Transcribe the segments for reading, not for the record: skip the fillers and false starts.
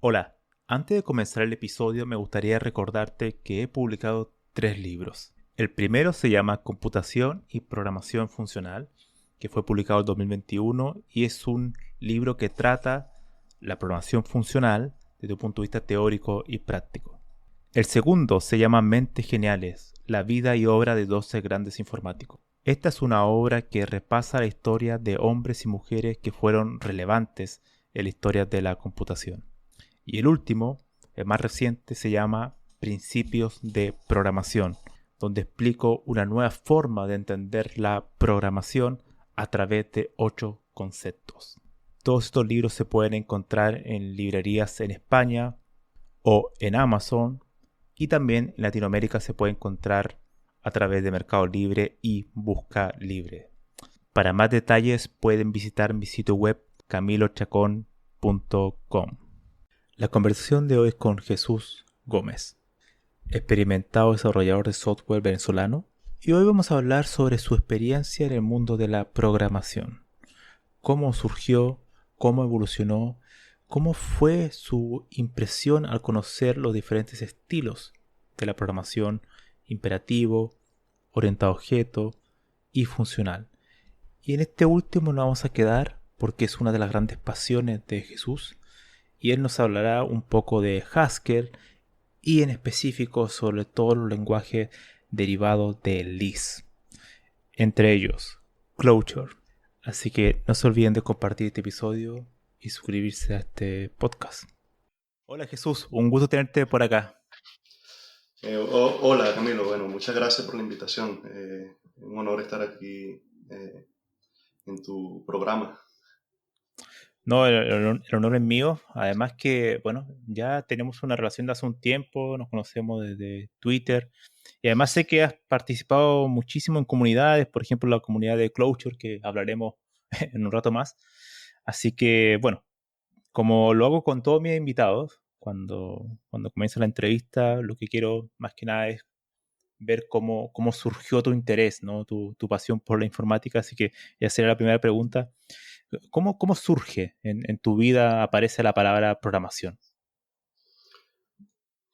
Hola, antes de comenzar el episodio me gustaría recordarte que he publicado 3 libros. El primero se llama Computación y Programación Funcional, que fue publicado en 2021 y es un libro que trata la programación funcional desde un punto de vista teórico y práctico. El segundo se llama Mentes Geniales, la vida y obra de 12 grandes informáticos. Esta es una obra que repasa la historia de hombres y mujeres que fueron relevantes en la historia de la computación. Y el último, el más reciente, se llama Principios de Programación, donde explico una nueva forma de entender la programación a través de 8 conceptos. Todos estos libros se pueden encontrar en librerías en España o en Amazon, y también en Latinoamérica se puede encontrar a través de Mercado Libre y Busca Libre. Para más detalles pueden visitar mi sitio web camilochacon.com. La conversación de hoy es con Jesús Gómez, experimentado desarrollador de software venezolano, y hoy vamos a hablar sobre su experiencia en el mundo de la programación. Cómo surgió, cómo evolucionó, cómo fue su impresión al conocer los diferentes estilos de la programación: imperativo, orientado a objeto y funcional. Y en este último nos vamos a quedar porque es una de las grandes pasiones de Jesús, y él nos hablará un poco de Haskell y en específico sobre todos los lenguajes derivados de Lisp, entre ellos Clojure. Así que no se olviden de compartir este episodio y suscribirse a este podcast. Hola Jesús, un gusto tenerte por acá. Hola Camilo, bueno, muchas gracias por la invitación. Un honor estar aquí en tu programa. No, el honor es mío. Además que, bueno, ya tenemos una relación de hace un tiempo, nos conocemos desde Twitter. Y además sé que has participado muchísimo en comunidades, por ejemplo, la comunidad de Clojure, que hablaremos en un rato más. Así que, bueno, como lo hago con todos mis invitados, cuando comienza la entrevista, lo que quiero más que nada es ver cómo surgió tu interés, ¿no? Tu pasión por la informática. Así que ya sería la primera pregunta. ¿Cómo surge en tu vida, aparece la palabra programación?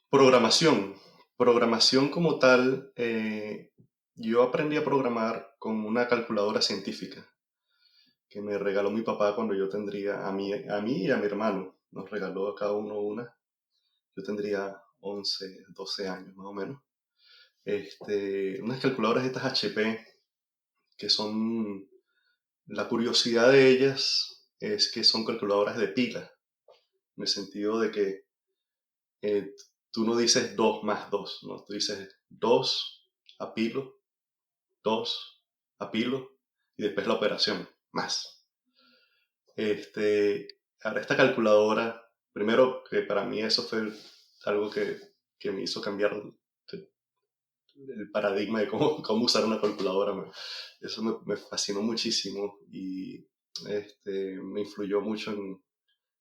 Programación. Programación como tal, yo aprendí a programar con una calculadora científica que me regaló mi papá cuando yo tendría, a mí y a mi hermano, nos regaló a cada uno una. Yo tendría 11, 12 años más o menos. Unas calculadoras estas HP que son, la curiosidad de ellas es que son calculadoras de pila, en el sentido de que eh, tú no dices 2 más 2, ¿no? Tú dices 2 a pilo, 2 a pilo y después la operación, más. Este, Ahora esta calculadora, primero que para mí eso fue algo que me hizo cambiar el paradigma de cómo usar una calculadora. Eso me fascinó muchísimo y me influyó mucho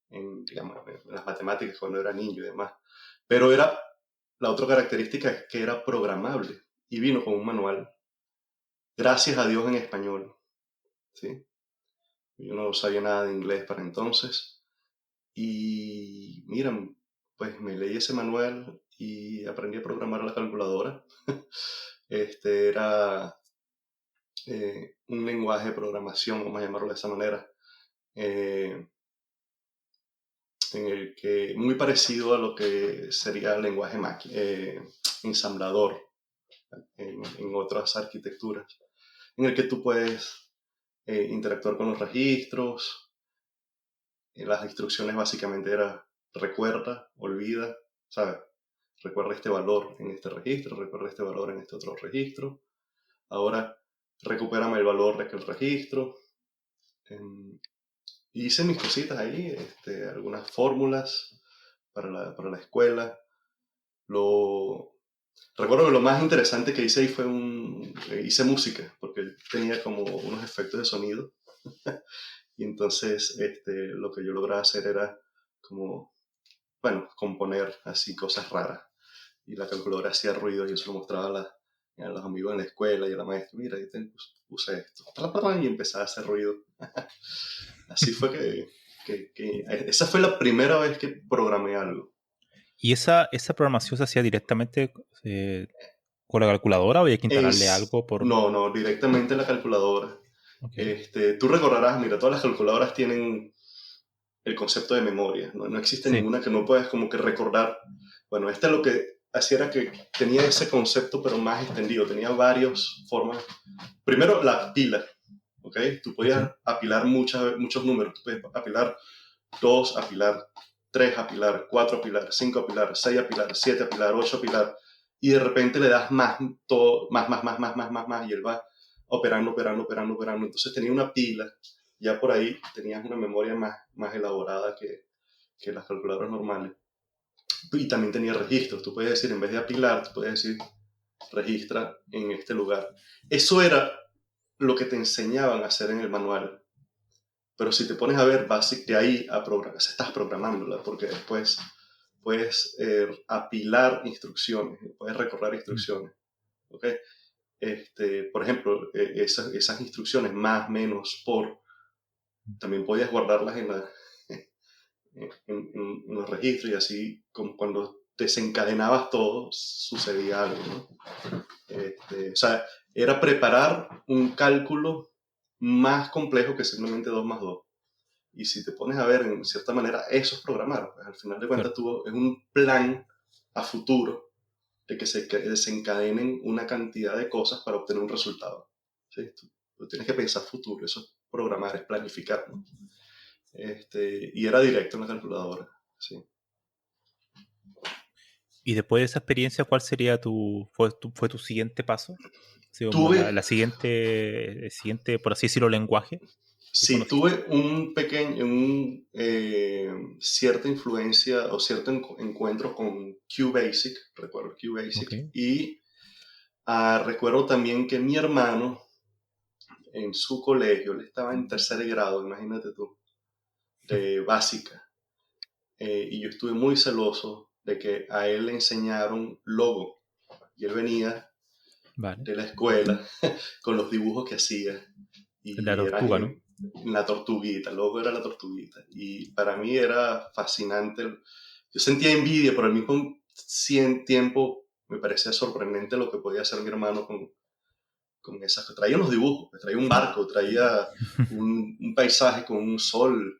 digamos, en las matemáticas cuando era niño y demás. Pero la otra característica es que era programable y vino con un manual, gracias a Dios en español, ¿sí? Yo no sabía nada de inglés para entonces y miren, pues me leí ese manual y aprendí a programar la calculadora. Era un lenguaje de programación, vamos a llamarlo de esa manera, eh, en el que muy parecido a lo que sería el lenguaje ensamblador en otras arquitecturas, en el que tú puedes interactuar con los registros. Las instrucciones básicamente era recuerda, olvida, ¿sabes? Recuerda este valor en este registro, recuerda este valor en este otro registro. Ahora recupérame el valor de aquel registro. Hice mis cositas ahí, algunas fórmulas para la escuela. Lo, Recuerdo que lo más interesante que hice ahí fue hice música, porque tenía como unos efectos de sonido. Y entonces lo que yo lograba hacer era como, bueno, componer así cosas raras. Y la calculadora hacía ruido y eso lo mostraba a los amigos en la escuela y a la maestra. Mira, puse esto. Y empezaba a hacer ruido. Así fue esa fue la primera vez que programé algo. ¿Y esa programación se hacía directamente eh, con la calculadora o había que instalarle algo por...? No, no, directamente en la calculadora. Ok, Tú recordarás, mira, todas las calculadoras tienen el concepto de memoria, ¿no? No existe sí, ninguna que no puedas como que recordar. Bueno, esta lo que hacía era que tenía ese concepto, pero más extendido, tenía varias formas. Primero, la pila, ¿ok? Tú ok, podías apilar muchos números, tú puedes apilar 2 apilar, 3 apilar, 4 apilar, 5 apilar, 6 apilar, 7 apilar, 8 apilar, y de repente le das más, todo, más, y él va operando. Entonces tenía una pila, ya por ahí tenías una memoria más elaborada que las calculadoras normales. Y también tenía registros, tú puedes decir, en vez de apilar, tú puedes decir, registra en este lugar. Eso era lo que te enseñaban a hacer en el manual. Pero si te pones a ver, de ahí a estás programándola, porque después puedes apilar instrucciones, puedes recorrer mm, instrucciones. ¿Ok? Por ejemplo, esas instrucciones más, menos, por, también podías guardarlas en los registros y así, como cuando desencadenabas todo, sucedía algo. ¿No? O sea, era preparar un cálculo más complejo que simplemente 2 más 2. Y si te pones a ver, en cierta manera, eso es programar. Pues al final de cuentas, claro. es un plan a futuro de que se desencadenen una cantidad de cosas para obtener un resultado. ¿Sí? Tú tienes que pensar futuro, eso es programar, es planificar. ¿No? Y era directo en la calculadora. ¿Sí? Y después de esa experiencia, ¿cuál sería fue tu siguiente paso? Así como Tuve, la siguiente, el siguiente, por así decirlo, lenguaje que sí, conociste. tuve cierta influencia o cierto encuentro con QBasic, recuerdo Ok, QBasic, y recuerdo también que mi hermano en su colegio, él estaba en tercer grado, imagínate tú, de básica, y yo estuve muy celoso de que a él le enseñaron logo, y él venía vale. de la escuela con los dibujos que hacía, La y era tortuga, ¿no? en la tortuguita, el logo era la tortuguita, y para mí era fascinante. Yo sentía envidia, pero al mismo tiempo me parecía sorprendente lo que podía hacer mi hermano con esas. Traía unos dibujos, traía un barco, traía un paisaje con un sol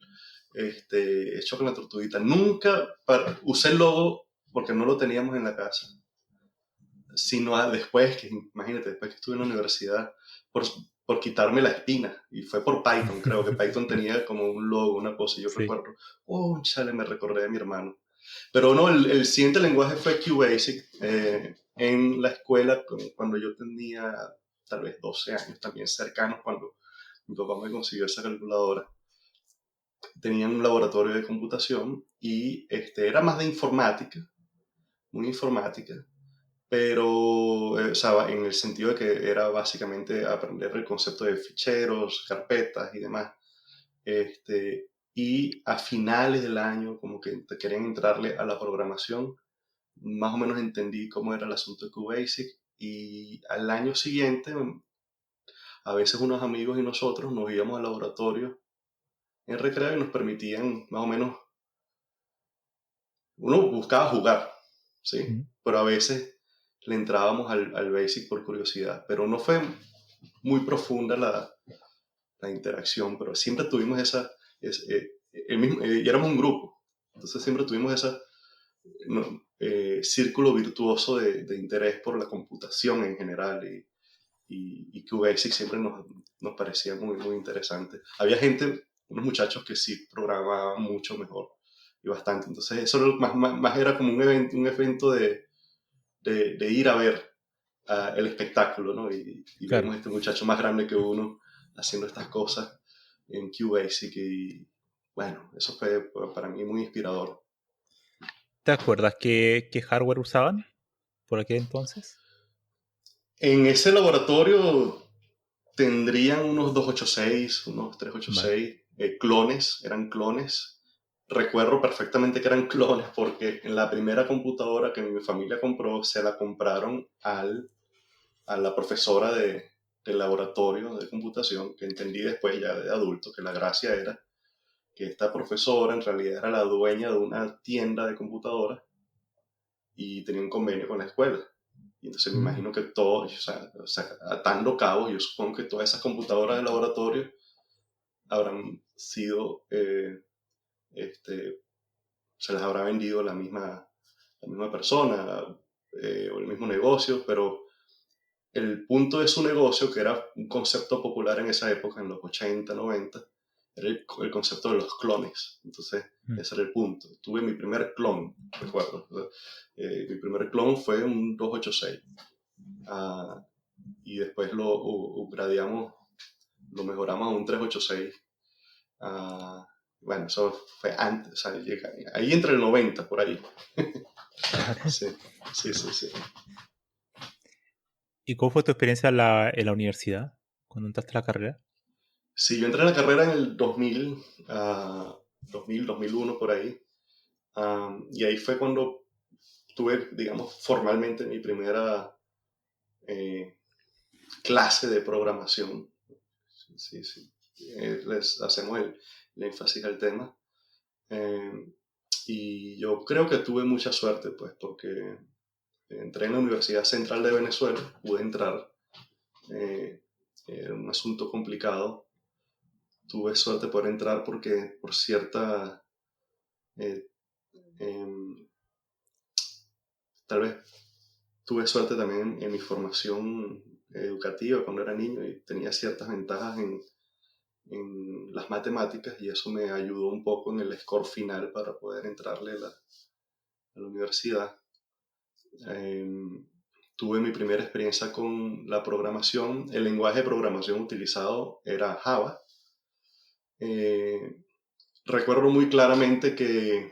hecho con la tortuguita. Nunca usé el logo porque no lo teníamos en la casa, sino después, que imagínate, después que estuve en la universidad, por, por quitarme la espina. Y fue por Python, creo que Python tenía como un logo, una cosa, y yo Sí. recuerdo, oh, chale, me recordé de mi hermano. Pero no, el siguiente lenguaje fue QBasic. En la escuela, cuando yo tenía tal vez 12 años, también cercanos cuando mi papá me consiguió esa calculadora, tenían un laboratorio de computación y era más de informática, muy informática, pero o sea, en el sentido de que era básicamente aprender el concepto de ficheros, carpetas y demás. Y a finales del año, como que te querían entrarle a la programación, más o menos entendí cómo era el asunto de QBasic y al año siguiente, a veces unos amigos y nosotros nos íbamos al laboratorio en recreo y nos permitían más o menos, uno buscaba jugar, ¿sí? Mm. Pero a veces le entrábamos al Basic por curiosidad, pero no fue muy profunda la interacción, pero siempre tuvimos y éramos un grupo, entonces siempre tuvimos ese círculo virtuoso de interés por la computación en general y QBasic siempre nos parecía muy interesante. Había gente, unos muchachos que sí programaban mucho mejor y bastante, entonces eso más era como un evento de ir a ver el espectáculo, ¿no? Y Claro. vemos a este muchacho más grande que uno haciendo estas cosas en QBasic y bueno, eso fue para mí muy inspirador. ¿Te acuerdas qué hardware usaban por aquel entonces? En ese laboratorio tendrían unos 286, unos Vale. 386 clones, eran clones. Recuerdo perfectamente que eran clones porque en la primera computadora que mi familia compró se la compraron a la profesora del laboratorio de computación, que entendí después ya de adulto que la gracia era que esta profesora en realidad era la dueña de una tienda de computadoras y tenía un convenio con la escuela. Y entonces me imagino que todo, o sea, atando cabos, yo supongo que todas esas computadoras de laboratorio habrán sido, se las habrá vendido la misma persona o el mismo negocio, pero el punto de su negocio, que era un concepto popular en esa época, en los 80, 90, era el concepto de los clones. Entonces, ese era el punto. Tuve mi primer clon, recuerdo. Mi primer clon fue un 286. Y después lo upgradeamos, lo mejoramos a un 386. Bueno, eso fue antes, o sea, ahí entre el 90, por ahí. Sí, sí, sí, sí. ¿Y cómo fue tu experiencia en la universidad cuando entraste a la carrera? Sí, yo entré en la carrera en el 2000, 2001 por ahí. Y ahí fue cuando tuve, digamos, formalmente mi primera eh, clase de programación. Sí, sí. Les hacemos el énfasis al tema. Eh, y yo creo que tuve mucha suerte, pues, porque entré en la Universidad Central de Venezuela, pude entrar. Era un asunto complicado. Tuve suerte por entrar porque por cierta, eh, em, tal vez tuve suerte también en mi formación educativa cuando era niño y tenía ciertas ventajas en las matemáticas y eso me ayudó un poco en el score final para poder entrarle a la universidad. Tuve mi primera experiencia con la programación. El lenguaje de programación utilizado era Java. Eh, Recuerdo muy claramente que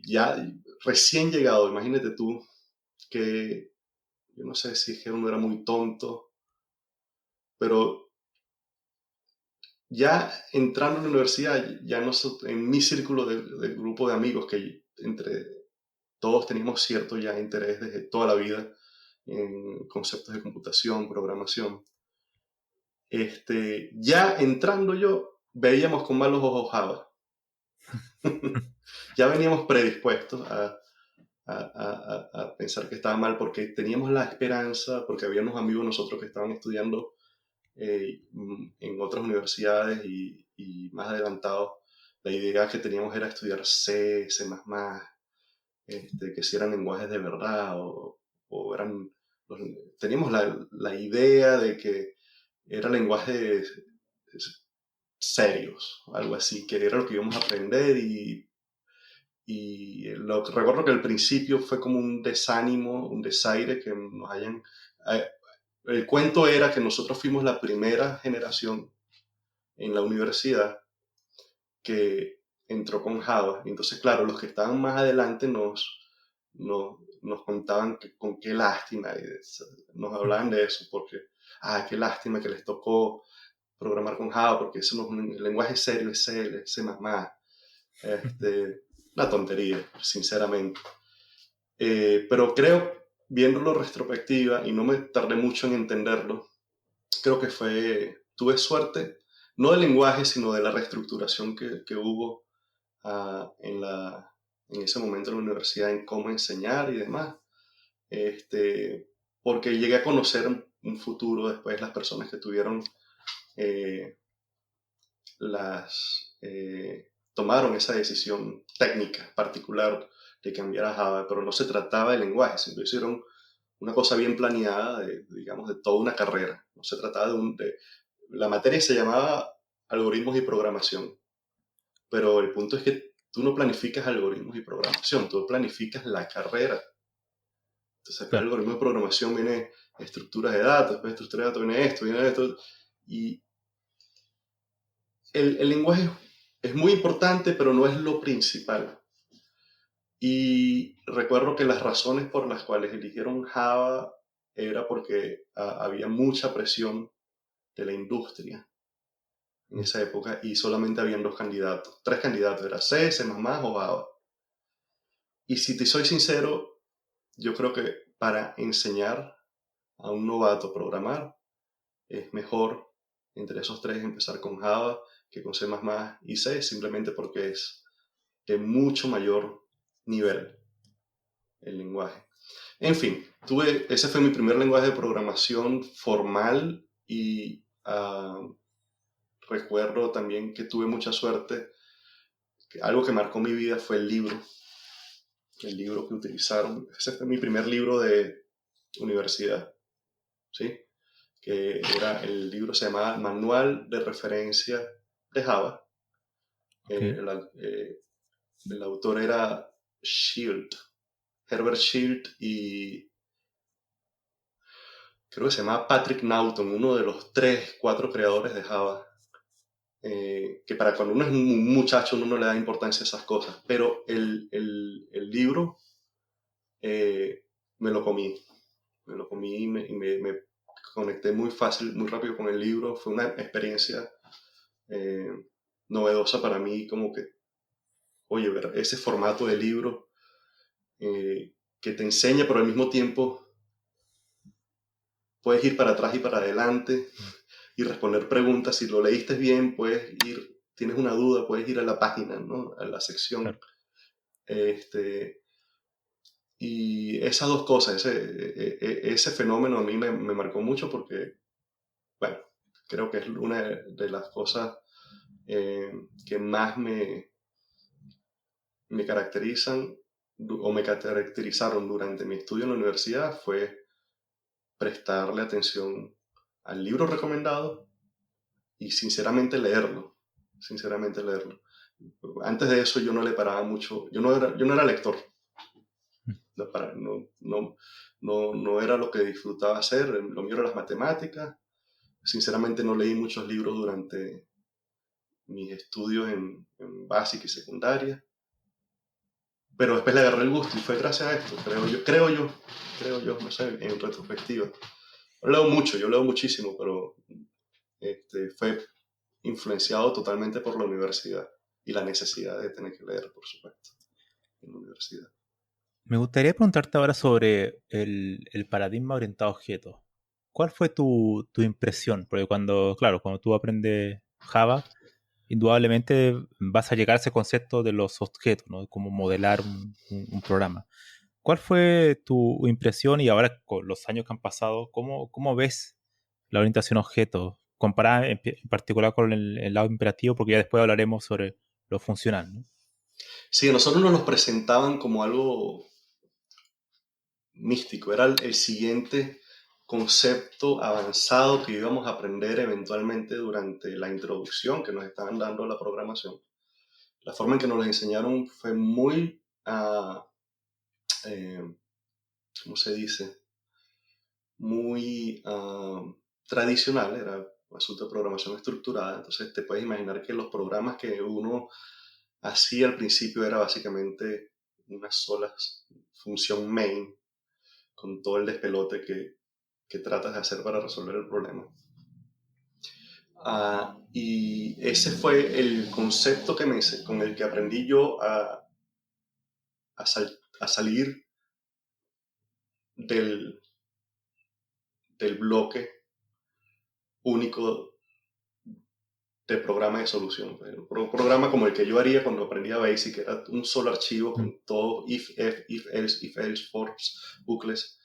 ya recién llegado, imagínate tú, que yo no sé si es que uno era muy tonto, pero ya entrando a la universidad, ya no, en mi círculo de grupo de amigos, que entre todos teníamos cierto ya interés desde toda la vida en conceptos de computación, programación, ya entrando yo, veíamos con malos ojos Java. Ya veníamos predispuestos a pensar que estaba mal porque teníamos la esperanza, porque había unos amigos nosotros que estaban estudiando en otras universidades y más adelantados, la idea que teníamos era estudiar C, C++, que si eran lenguajes de verdad o eran... Teníamos la idea de que eran lenguajes serios, algo así, que era lo que íbamos a aprender recuerdo que al principio fue como un desánimo, un desaire que nos hayan... El cuento era que nosotros fuimos la primera generación en la universidad que entró con Java. Entonces, claro, los que estaban más adelante nos contaban con qué lástima, nos hablaban de eso, porque, qué lástima que les tocó programar con Java, porque eso no es un lenguaje serio, es C, C++. Una tontería, sinceramente. Pero creo, viéndolo retrospectiva, y no me tardé mucho en entenderlo, creo que tuve suerte, no del lenguaje, sino de la reestructuración que hubo en ese momento en la universidad en cómo enseñar y demás. Porque llegué a conocer un futuro después las personas que tuvieron eh, tomaron esa decisión técnica particular de cambiar a Java, pero no se trataba de lenguaje, sino hicieron una cosa bien planeada, digamos, de toda una carrera. No se trataba la materia se llamaba algoritmos y programación, pero el punto es que tú no planificas algoritmos y programación, tú planificas la carrera. Entonces, después del Claro. algoritmo de programación viene estructuras de datos, después de estructuras de datos viene esto, y el lenguaje es muy importante, pero no es lo principal. Y recuerdo que las razones por las cuales eligieron Java era porque había mucha presión de la industria en esa época y solamente habían dos candidatos, tres candidatos, era C, C++ o Java. Y si te soy sincero, yo creo que para enseñar a un novato a programar es mejor entre esos tres empezar con Java, que con C++ y C, simplemente porque es de mucho mayor nivel el lenguaje. En fin, ese fue mi primer lenguaje de programación formal y recuerdo también que tuve mucha suerte. Algo que marcó mi vida fue el libro que utilizaron. Ese fue mi primer libro de universidad, ¿sí? Que era el libro, se llamaba Manual de Referencia de Java. Ok. El autor era Shield, Herbert Shield, y creo que se llamaba Patrick Naughton, uno de los 4 creadores de Java. Que para cuando uno es un muchacho uno no le da importancia a esas cosas, pero el libro eh, me lo comí, me conecté muy fácil, muy rápido con el libro. Fue una experiencia eh, novedosa para mí, como que, oye, ver ese formato de libro que te enseña, pero al mismo tiempo puedes ir para atrás y para adelante y responder preguntas. Si lo leíste bien, puedes ir, tienes una duda, puedes ir a la página, ¿no? A la sección. Claro. Y esas dos cosas, ese fenómeno a mí me marcó mucho porque, bueno, creo que es una de las cosas que más me caracterizan o me caracterizaron durante mi estudio en la universidad fue prestarle atención al libro recomendado y sinceramente leerlo. Antes de eso yo no le paraba mucho, yo no era lector, no, no era lo que disfrutaba hacer, lo mío era las matemáticas. Sinceramente no leí muchos libros durante mis estudios en básica y secundaria, pero después le agarré el gusto y fue gracias a esto, no sé, en retrospectiva. Yo leo muchísimo, pero fue influenciado totalmente por la universidad y la necesidad de tener que leer, por supuesto, en la universidad. Me gustaría preguntarte ahora sobre el paradigma orientado a objetos. ¿Cuál fue tu impresión? Porque cuando tú aprendes Java, indudablemente vas a llegar a ese concepto de los objetos, ¿no? Como modelar un programa. ¿Cuál fue tu impresión y ahora con los años que han pasado, cómo ves la orientación a objetos? Comparada en particular con el lado imperativo, porque ya después hablaremos sobre lo funcional, ¿no? Sí, a nosotros nos los presentaban como algo místico, era el siguiente concepto avanzado que íbamos a aprender eventualmente durante la introducción que nos estaban dando a la programación. La forma en que nos lo enseñaron fue muy, eh, ¿cómo se dice? Muy tradicional, era un asunto de programación estructurada. Entonces te puedes imaginar que los programas que uno hacía al principio era básicamente una sola función main con todo el despelote que tratas de hacer para resolver el problema. Y ese fue el concepto con el que aprendí yo a salir del, del bloque único de programa de solución. Un programa como el que yo haría cuando aprendía Basic, era un solo archivo Mm. con todo if else, for's, bucles.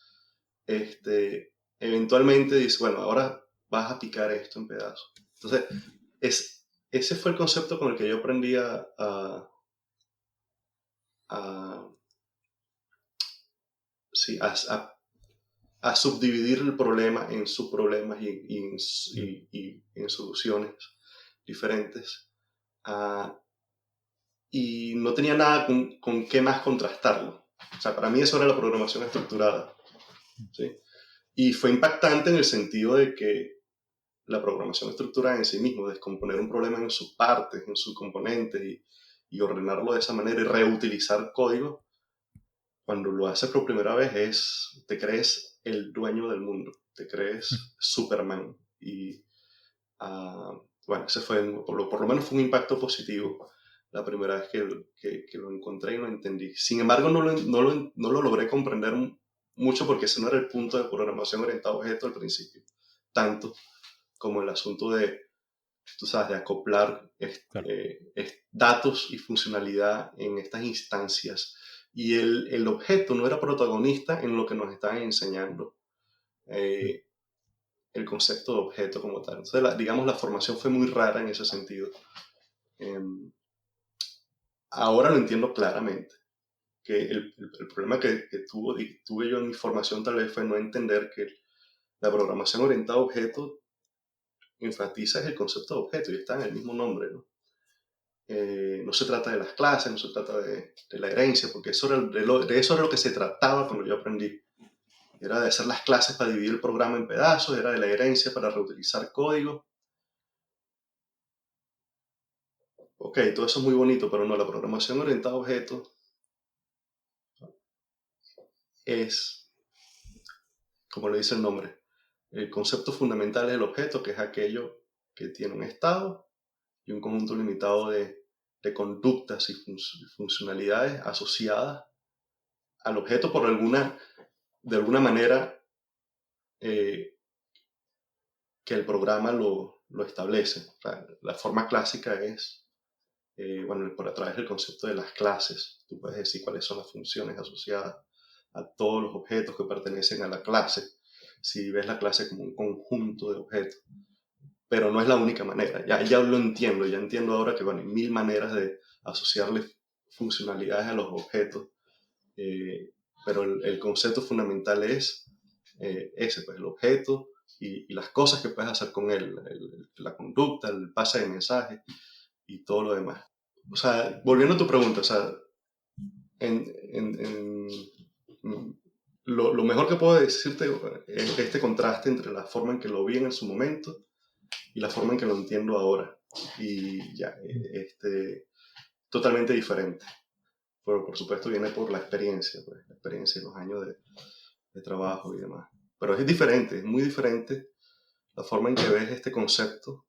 Eventualmente dices, bueno, ahora vas a picar esto en pedazos. Entonces, ese fue el concepto con el que yo aprendí a, sí, a subdividir el problema en subproblemas y en soluciones diferentes. Uh, y no tenía nada con qué más contrastarlo. O sea, para mí eso era la programación estructurada, ¿sí? Y fue impactante en el sentido de que la programación estructurada en sí mismo, descomponer un problema en sus partes, en sus componentes y ordenarlo de esa manera y reutilizar código, cuando lo haces por primera vez te crees el dueño del mundo, te crees Superman. Y bueno, ese fue, por lo menos fue un impacto positivo la primera vez que lo encontré y lo entendí. Sin embargo, no lo logré comprender mucho porque ese no era el punto de programación orientada a objetos al principio, tanto como el asunto de tú sabes, de acoplar Claro. datos y funcionalidad en estas instancias. Y el objeto no era protagonista en lo que nos estaban enseñando, Mm. eh, el concepto de objeto como tal. Entonces, digamos, la formación fue muy rara en ese sentido. Eh, Ahora lo entiendo claramente, que el problema tuve yo en mi formación tal vez fue no entender que la programación orientada a objetos enfatiza el concepto de objeto y está en el mismo nombre, ¿no? No se trata de las clases, no se trata de la herencia, porque eso era de eso era lo que se trataba cuando yo aprendí. Era de hacer las clases para dividir el programa en pedazos, era de la herencia para reutilizar código. Ok, todo eso es muy bonito, pero no, la programación orientada a objetos es, como le dice el nombre, el concepto fundamental es el objeto, que es aquello que tiene un estado y un conjunto limitado de conductas y funcionalidades asociadas al objeto de alguna manera eh, que el programa lo establece. O sea, la forma clásica es, bueno, por a través del concepto de las clases. Tú puedes decir cuáles son las funciones asociadas a todos los objetos que pertenecen a la clase. Si ves la clase como un conjunto de objetos. Pero no es la única manera. Ya lo entiendo, ya entiendo ahora que bueno, hay mil maneras de asociarle funcionalidades a los objetos, pero el concepto fundamental es ese, pues el objeto y las cosas que puedes hacer con él, la conducta, el pase de mensaje y todo lo demás. O sea, volviendo a tu pregunta, o sea, en, en, lo mejor que puedo decirte es este contraste entre la forma en que lo vi en su momento y la forma en que lo entiendo ahora. Y ya, totalmente diferente. Pero por supuesto viene por la experiencia, pues, la experiencia y los años de trabajo y demás. Pero es diferente, es muy diferente la forma en que ves este concepto,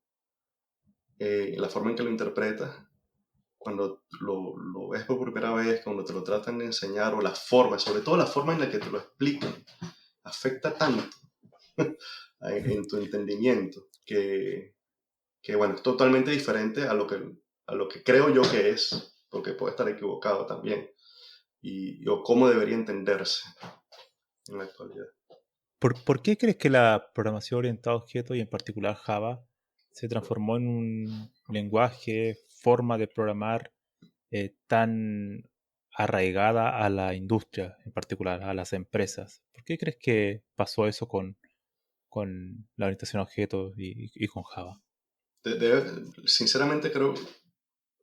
la forma en que lo interpretas, cuando lo ves por primera vez, cuando te lo tratan de enseñar, o la forma, sobre todo la forma en la que te lo explican, afecta tanto en tu entendimiento que bueno, es totalmente diferente a lo que creo yo que es, porque puede estar equivocado también, o cómo debería entenderse en la actualidad. ¿Por qué crees que la programación orientada a objetos y en particular Java se transformó en un lenguaje, forma de programar tan arraigada a la industria, en particular a las empresas? ¿Por qué crees que pasó eso con la orientación a objetos y con Java? Sinceramente creo,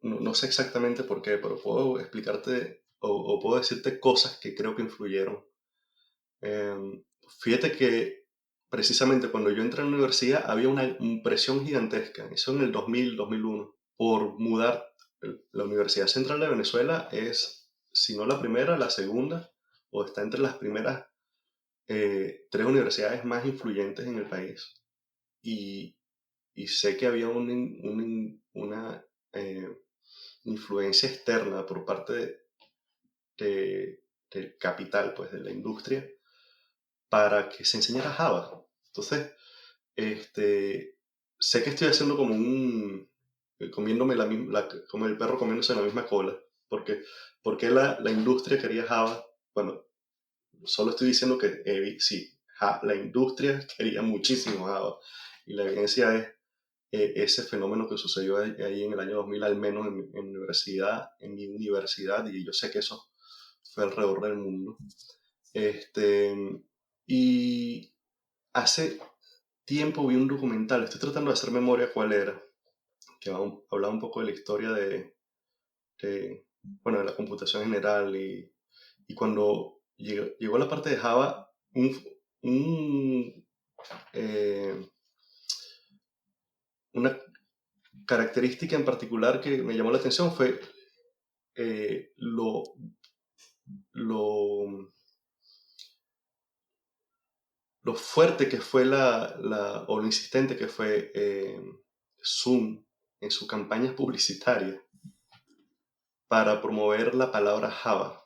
no sé exactamente por qué, pero puedo explicarte o puedo decirte cosas que creo que influyeron. Eh, Fíjate que precisamente cuando yo entré en la universidad había una presión gigantesca, eso en el 2000, 2001, por mudar. La Universidad Central de Venezuela es, si no la primera, la segunda, o está entre las primeras tres universidades más influyentes en el país. Y, y sé que había una influencia externa por parte del capital, pues de la industria, para que se enseñara Java. Entonces, sé que estoy haciendo como comiéndome como el perro comiéndose la misma cola, porque, porque la industria quería Java. Bueno, solo estoy diciendo que sí, la industria quería muchísimo Java, y la evidencia es ese fenómeno que sucedió ahí en el año 2000, al menos en mi universidad, y yo sé que eso fue alrededor del mundo. Este, y hace tiempo vi un documental, estoy tratando de hacer memoria cuál era, que hablaba un poco de la historia bueno, de la computación general, y cuando llegó la parte de Java, un, eh, una característica en particular que me llamó la atención fue eh, lo, lo, lo fuerte que fue o lo insistente que fue Zoom en sus campañas publicitarias para promover la palabra Java.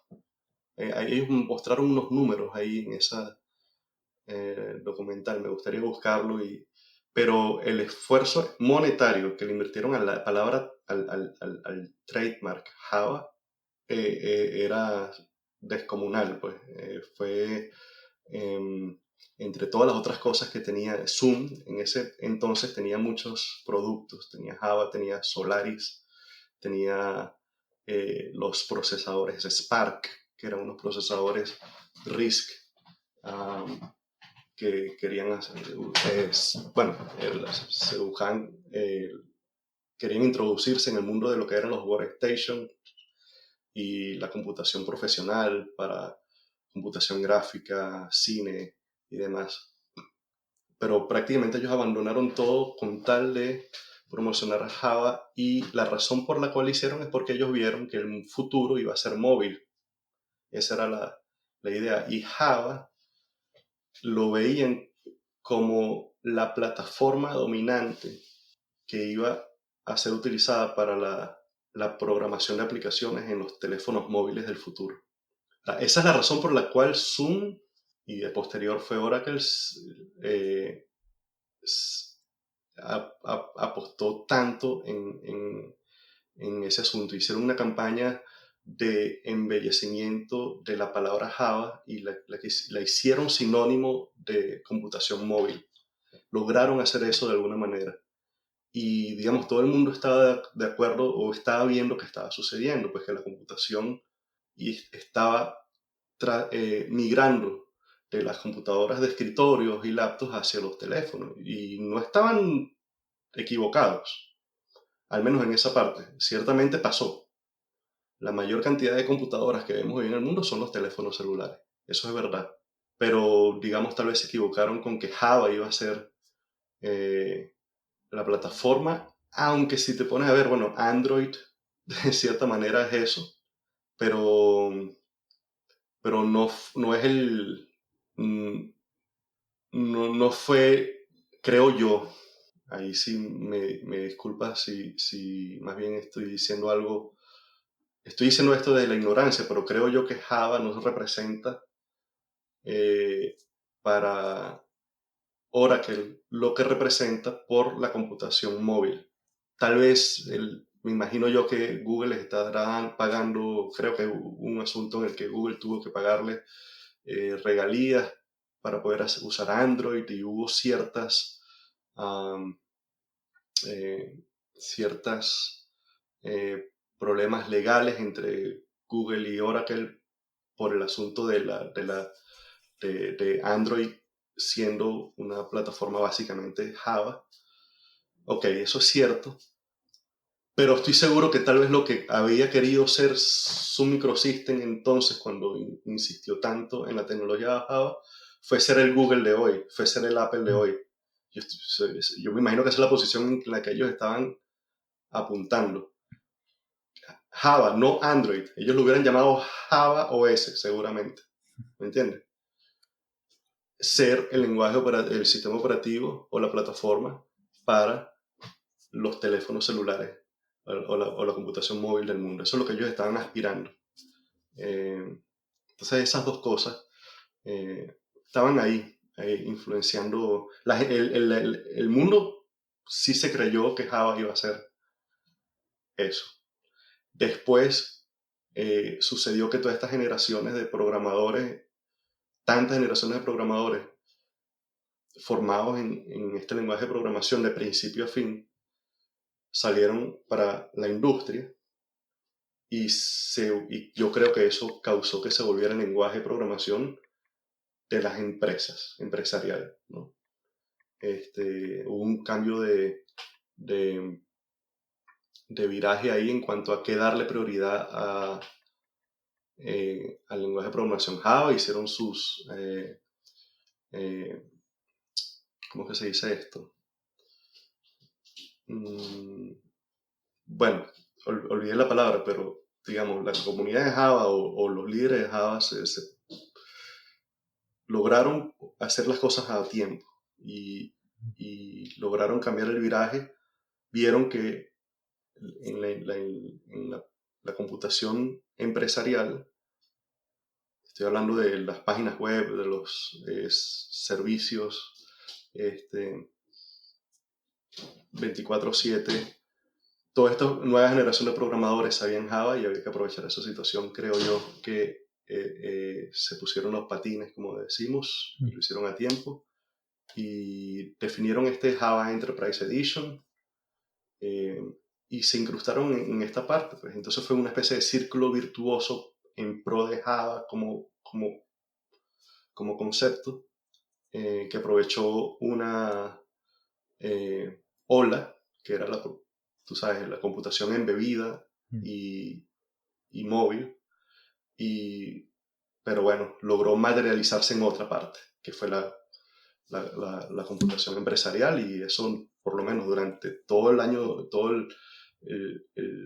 Ellos mostraron unos números ahí en esa documental, me gustaría buscarlo pero el esfuerzo monetario que le invirtieron a la palabra, al trademark Java, era descomunal, pues. Fue entre todas las otras cosas que tenía Zoom, en ese entonces tenía muchos productos, tenía Java, tenía Solaris, tenía los procesadores Spark, que eran unos procesadores RISC, um, que querían hacer, bueno, se buscaban, querían introducirse en el mundo de lo que eran los workstation y la computación profesional para computación gráfica, cine y demás. Pero prácticamente ellos abandonaron todo con tal de promocionar Java, y la razón por la cual hicieron es porque ellos vieron que el futuro iba a ser móvil. Esa era la idea. Y Java lo veían como la plataforma dominante que iba a ser utilizada para la programación de aplicaciones en los teléfonos móviles del futuro. Esa es la razón por la cual Zoom, y de posterior fue Oracle, apostó tanto en ese asunto. Hicieron una campaña de embellecimiento de la palabra Java y la hicieron sinónimo de computación móvil. Lograron hacer eso de alguna manera. Y, digamos, todo el mundo estaba de acuerdo o estaba viendo que estaba sucediendo, pues que la computación estaba migrando de las computadoras de escritorios y laptops hacia los teléfonos. Y no estaban equivocados, al menos en esa parte. Ciertamente pasó. La mayor cantidad de computadoras que vemos hoy en el mundo son los teléfonos celulares. Eso es verdad. Pero, digamos, tal vez se equivocaron con que Java iba a ser la plataforma, aunque si te pones a ver, bueno, Android de cierta manera es eso, pero, pero no es no fue, creo yo, ahí sí me disculpas si más bien estoy diciendo esto de la ignorancia, pero creo yo que Java nos representa eh, para Oracle lo que representa por la computación móvil. Tal vez, me imagino yo que Google les estará pagando, creo que hubo un asunto en el que Google tuvo que pagarle regalías para poder usar Android, y hubo um, eh, ciertas problemas legales entre Google y Oracle por el asunto de Android siendo una plataforma básicamente Java. Ok, eso es cierto, pero estoy seguro que tal vez lo que había querido ser su microsystem entonces, cuando insistió tanto en la tecnología de Java, fue ser el Google de hoy, fue ser el Apple de hoy. Yo me imagino que esa es la posición en la que ellos estaban apuntando. Java, no Android. Ellos lo hubieran llamado Java OS, seguramente. ¿Me entiendes? Ser el lenguaje el sistema operativo o la plataforma para los teléfonos celulares o la computación móvil del mundo. Eso es lo que ellos estaban aspirando. Entonces esas dos cosas estaban ahí, influenciando. El mundo sí se creyó que Java iba a ser eso. Después sucedió que todas estas generaciones de programadores, tantas generaciones de programadores formados en este lenguaje de programación de principio a fin, salieron para la industria, y yo creo que eso causó que se volviera el lenguaje de programación de las empresas, empresariales, ¿no? Hubo un cambio de, de viraje ahí en cuanto a qué darle prioridad al lenguaje de programación Java. Hicieron ¿cómo que se dice esto? Bueno, olvidé la palabra, pero digamos, la comunidad de Java o los líderes de Java se lograron hacer las cosas a tiempo, y lograron cambiar el viraje. Vieron que en la computación empresarial, estoy hablando de las páginas web, de los servicios, 24/7. Toda esta nueva generación de programadores sabían Java y había que aprovechar esa situación. Creo yo que se pusieron los patines, como decimos, y lo hicieron a tiempo y definieron este Java Enterprise Edition, y se incrustaron en esta parte. Pues. Entonces fue una especie de círculo virtuoso en pro de Java como concepto, que aprovechó una ola, que era tú sabes, la computación embebida y móvil, pero bueno, logró materializarse en otra parte, que fue la computación empresarial, y eso, por lo menos durante todo el año, todo el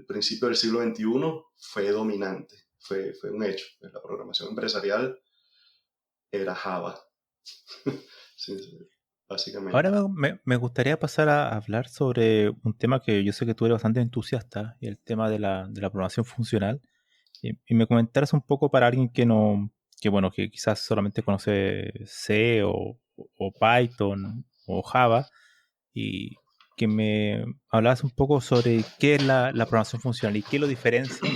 principio del siglo XXI, fue dominante, fue un hecho. La programación empresarial era Java, sí, Ahora básicamente. me gustaría pasar a hablar sobre un tema que yo sé que tú eres bastante entusiasta, y el tema de la programación funcional. Y me comentaras un poco para alguien que no, que bueno, que quizás solamente conoce C o Python o Java, y que me hablas un poco sobre qué es la programación funcional y qué lo diferencia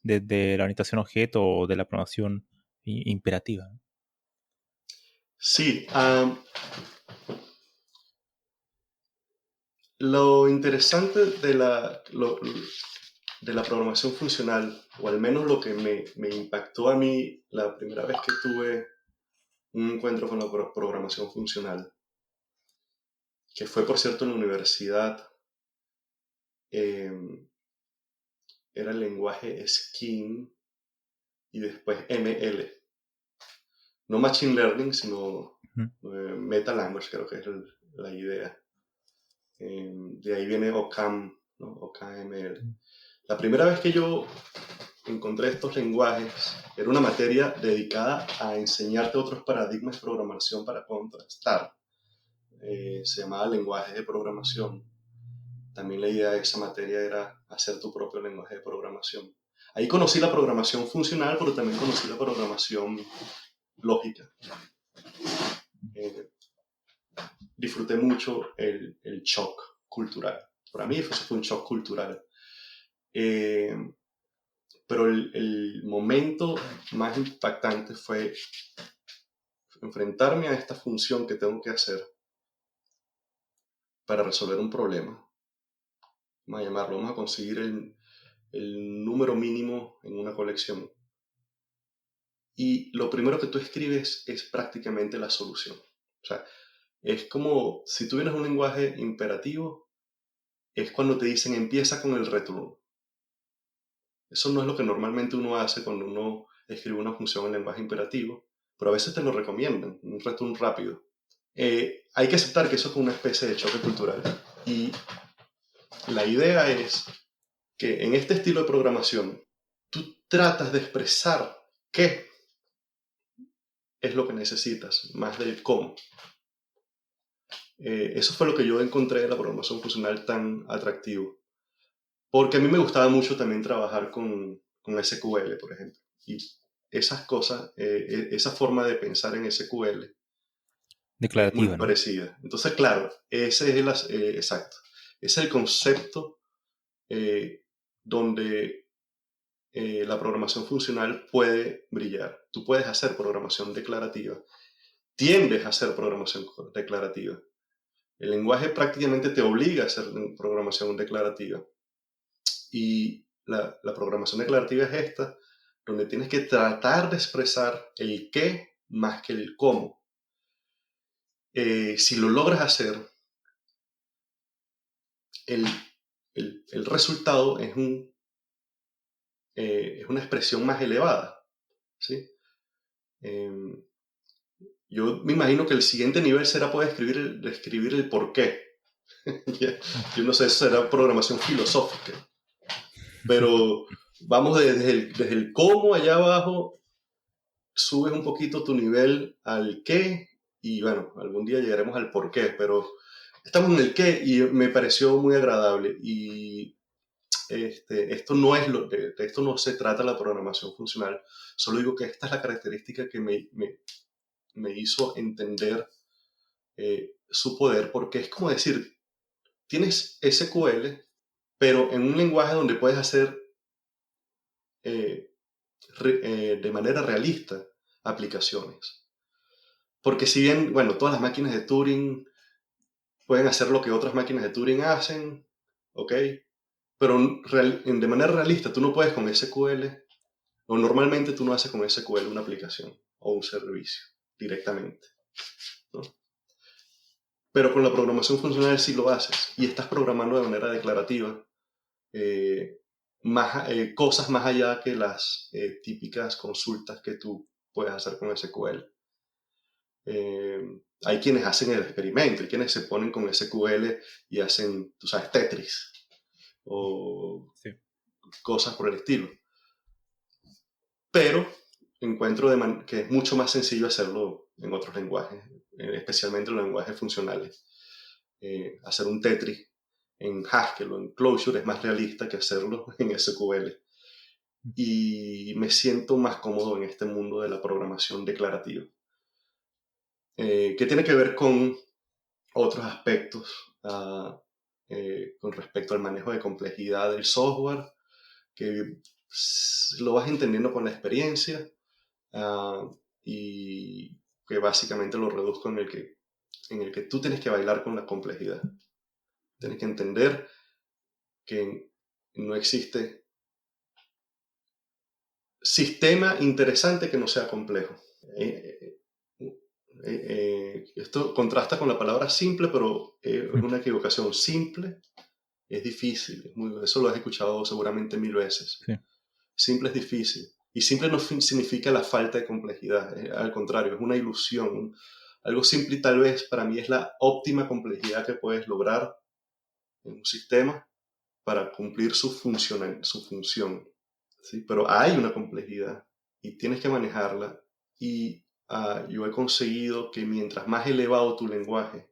desde la orientación a objeto o de la programación imperativa. Sí, lo interesante de la programación funcional, o al menos lo que me impactó a mí la primera vez que tuve un encuentro con la programación funcional, que fue por cierto en la universidad, eh, era el lenguaje Scheme y después ML. No Machine Learning, sino Meta Language, creo que es la idea. De ahí viene OCaml, ¿no? OCaml. La primera vez que yo encontré estos lenguajes era una materia dedicada a enseñarte otros paradigmas de programación para contrastar. Se llamaba lenguajes de programación. También la idea de esa materia era hacer tu propio lenguaje de programación. Ahí conocí la programación funcional, pero también conocí la programación lógica. Disfruté mucho el shock cultural. Para mí eso fue un shock cultural. Pero el momento más impactante fue enfrentarme a esta función que tengo que hacer para resolver un problema. Vamos a llamarlo, vamos a conseguir el número mínimo en una colección. Y lo primero que tú escribes es prácticamente la solución. O sea, es como si tuvieras un lenguaje imperativo, es cuando te dicen empieza con el return. Eso no es lo que normalmente uno hace cuando uno escribe una función en lenguaje imperativo, pero a veces te lo recomiendan, un return rápido. Hay que aceptar que eso es una especie de choque cultural. Y la idea es que en este estilo de programación, tú tratas de expresar qué es lo que necesitas, más del cómo. Eso fue lo que yo encontré en la programación funcional tan atractivo. Porque a mí me gustaba mucho también trabajar con SQL, por ejemplo. Y esas cosas, esa forma de pensar en SQL es muy Declarativa, ¿no? parecida. Entonces, claro, ese es exacto. Es el concepto donde la programación funcional puede brillar. Tú puedes hacer programación declarativa, tiendes a hacer programación declarativa. El lenguaje prácticamente te obliga a hacer programación declarativa. Y la programación declarativa es esta, donde tienes que tratar de expresar el qué más que el cómo. Si lo logras hacer, el, el resultado es es una expresión más elevada. ¿Sí? Yo me imagino que el siguiente nivel será poder escribir el por qué. Yo no sé, eso será programación filosófica. Pero vamos desde el cómo allá abajo, subes un poquito tu nivel al qué, y bueno, algún día llegaremos al por qué, pero estamos en el qué y me pareció muy agradable. Y esto no es de esto no se trata la programación funcional, solo digo que esta es la característica que me hizo entender su poder, porque es como decir, tienes SQL, pero en un lenguaje donde puedes hacer eh, de manera realista aplicaciones. Porque si bien, bueno, todas las máquinas de Turing pueden hacer lo que otras máquinas de Turing hacen, ¿ok? Pero de manera realista tú no puedes con SQL, o normalmente tú no haces con SQL una aplicación o un servicio directamente, ¿no? Pero con la programación funcional sí lo haces y estás programando de manera declarativa eh, cosas más allá que las típicas consultas que tú puedes hacer con SQL. Hay quienes hacen el experimento, hay quienes se ponen con SQL y hacen, tú sabes, Tetris o Sí. cosas por el estilo. Pero encuentro que es mucho más sencillo hacerlo en otros lenguajes, especialmente en los lenguajes funcionales. Hacer un Tetris en Haskell o en Clojure es más realista que hacerlo en SQL. Y me siento más cómodo en este mundo de la programación declarativa, que tiene que ver con otros aspectos con respecto al manejo de complejidad del software, que lo vas entendiendo con la experiencia y que básicamente lo reduzco en el que tú tienes que bailar con la complejidad. Tienes que entender que no existe sistema interesante que no sea complejo. Esto contrasta con la palabra simple, pero es una equivocación. Simple es difícil. Eso lo has escuchado seguramente 1000 veces. Sí. Simple es difícil. Y simple no significa la falta de complejidad. Al contrario, es una ilusión. Algo simple y tal vez para mí es la óptima complejidad que puedes lograr en un sistema para cumplir su función. ¿Sí? Pero hay una complejidad y tienes que manejarla. Y yo he conseguido que mientras más elevado tu lenguaje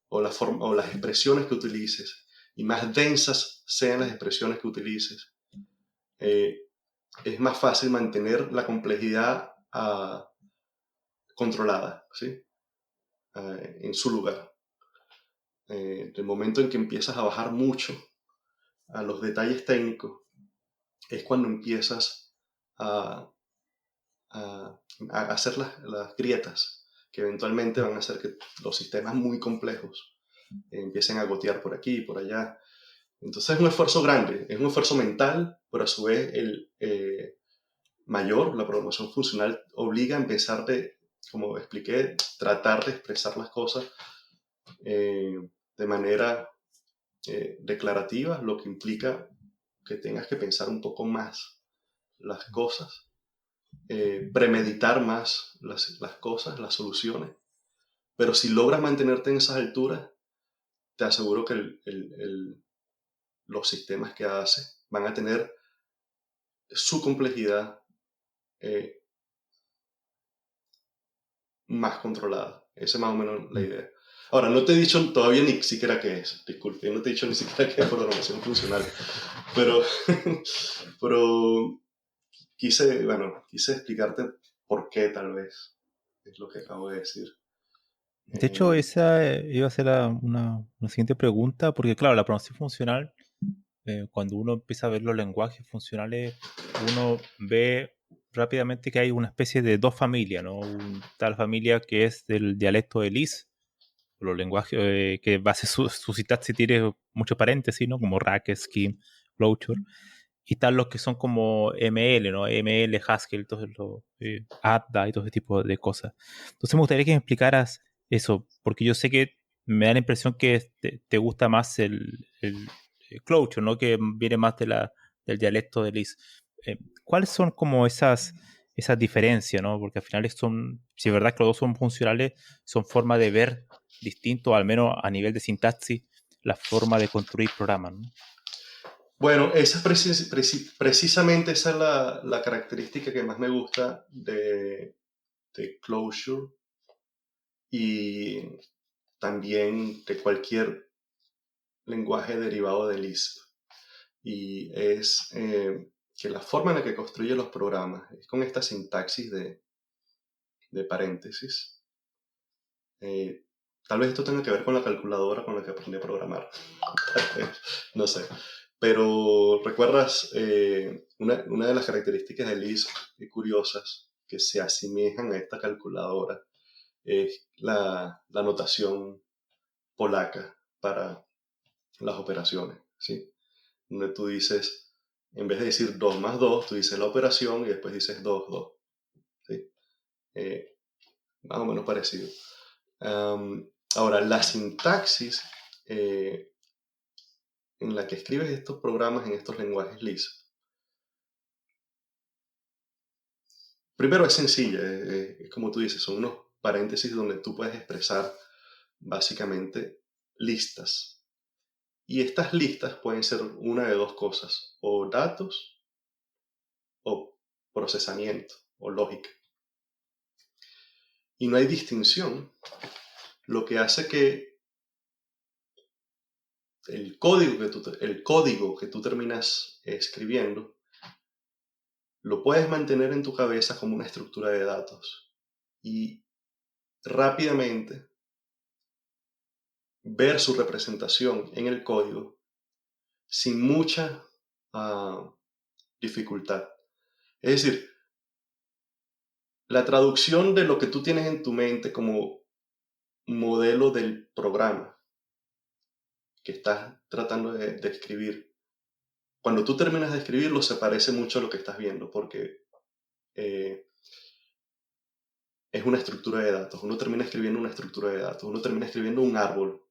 o las expresiones que utilices y más densas sean las expresiones que utilices, eh, es más fácil mantener la complejidad controlada, ¿sí? En su lugar. El momento en que empiezas a bajar mucho a los detalles técnicos es cuando empiezas a, a hacer las grietas que eventualmente van a hacer que los sistemas muy complejos empiecen a gotear por aquí y por allá. Entonces es un esfuerzo grande, es un esfuerzo mental, pero a su vez la programación funcional obliga a empezar como expliqué, tratar de expresar las cosas de manera declarativa, lo que implica que tengas que pensar un poco más las cosas, premeditar más las cosas, las soluciones. Pero si logras mantenerte en esas alturas, te aseguro que los sistemas que haces van a tener su complejidad eh, más controlada. Esa es más o menos la idea. Ahora, no te he dicho todavía ni siquiera qué es, disculpe, no te he dicho ni siquiera qué es programación funcional, pero, pero quise explicarte por qué tal vez es lo que acabo de decir. De hecho, Eh, esa iba a ser una siguiente pregunta, porque claro, la programación funcional, cuando uno empieza a ver los lenguajes funcionales, uno ve rápidamente que hay una especie de dos familias, ¿no? Tal familia que es del dialecto de Lisp, los lenguajes que base su sintaxis tiene muchos paréntesis, ¿no? Como rack, scheme, closure. Y tal los que son como ML, ¿no? ML, Haskell, todo lo, Adda y todo ese tipo de cosas. Entonces me gustaría que me explicaras eso, porque yo sé que me da la impresión que te gusta más el Clojure, ¿no? Que viene más del dialecto de Lisp. ¿Cuáles son como esas diferencias, ¿no? Porque al final son, si es verdad que los dos son funcionales, son formas de ver distinto, al menos a nivel de sintaxis, la forma de construir programas, ¿no? bueno, esa es precisamente esa es la característica que más me gusta de Clojure y también de cualquier lenguaje derivado de Lisp. Y es que la forma en la que construye los programas es con esta sintaxis de paréntesis. Tal vez esto tenga que ver con la calculadora con la que aprendí a programar. No sé. Pero recuerdas, una de las características de Lisp curiosas que se asemejan a esta calculadora es la notación polaca para las operaciones, ¿sí? Donde tú dices, en vez de decir 2 más 2, tú dices la operación y después dices 2 2, ¿sí? Eh, Más o menos parecido. Ahora, la sintaxis eh, en la que escribes estos programas en estos lenguajes Lisp, primero es sencilla, es como tú dices, son unos paréntesis donde tú puedes expresar básicamente listas. Y estas listas pueden ser una de dos cosas, o datos o procesamiento o lógica. Y no hay distinción, lo que hace que el código que tú terminas escribiendo lo puedes mantener en tu cabeza como una estructura de datos y rápidamente ver su representación en el código sin mucha dificultad. Es decir, la traducción de lo que tú tienes en tu mente como modelo del programa que estás tratando de escribir, cuando tú terminas de escribirlo se parece mucho a lo que estás viendo porque eh, es una estructura de datos. Uno termina escribiendo una estructura de datos, uno termina escribiendo un árbol,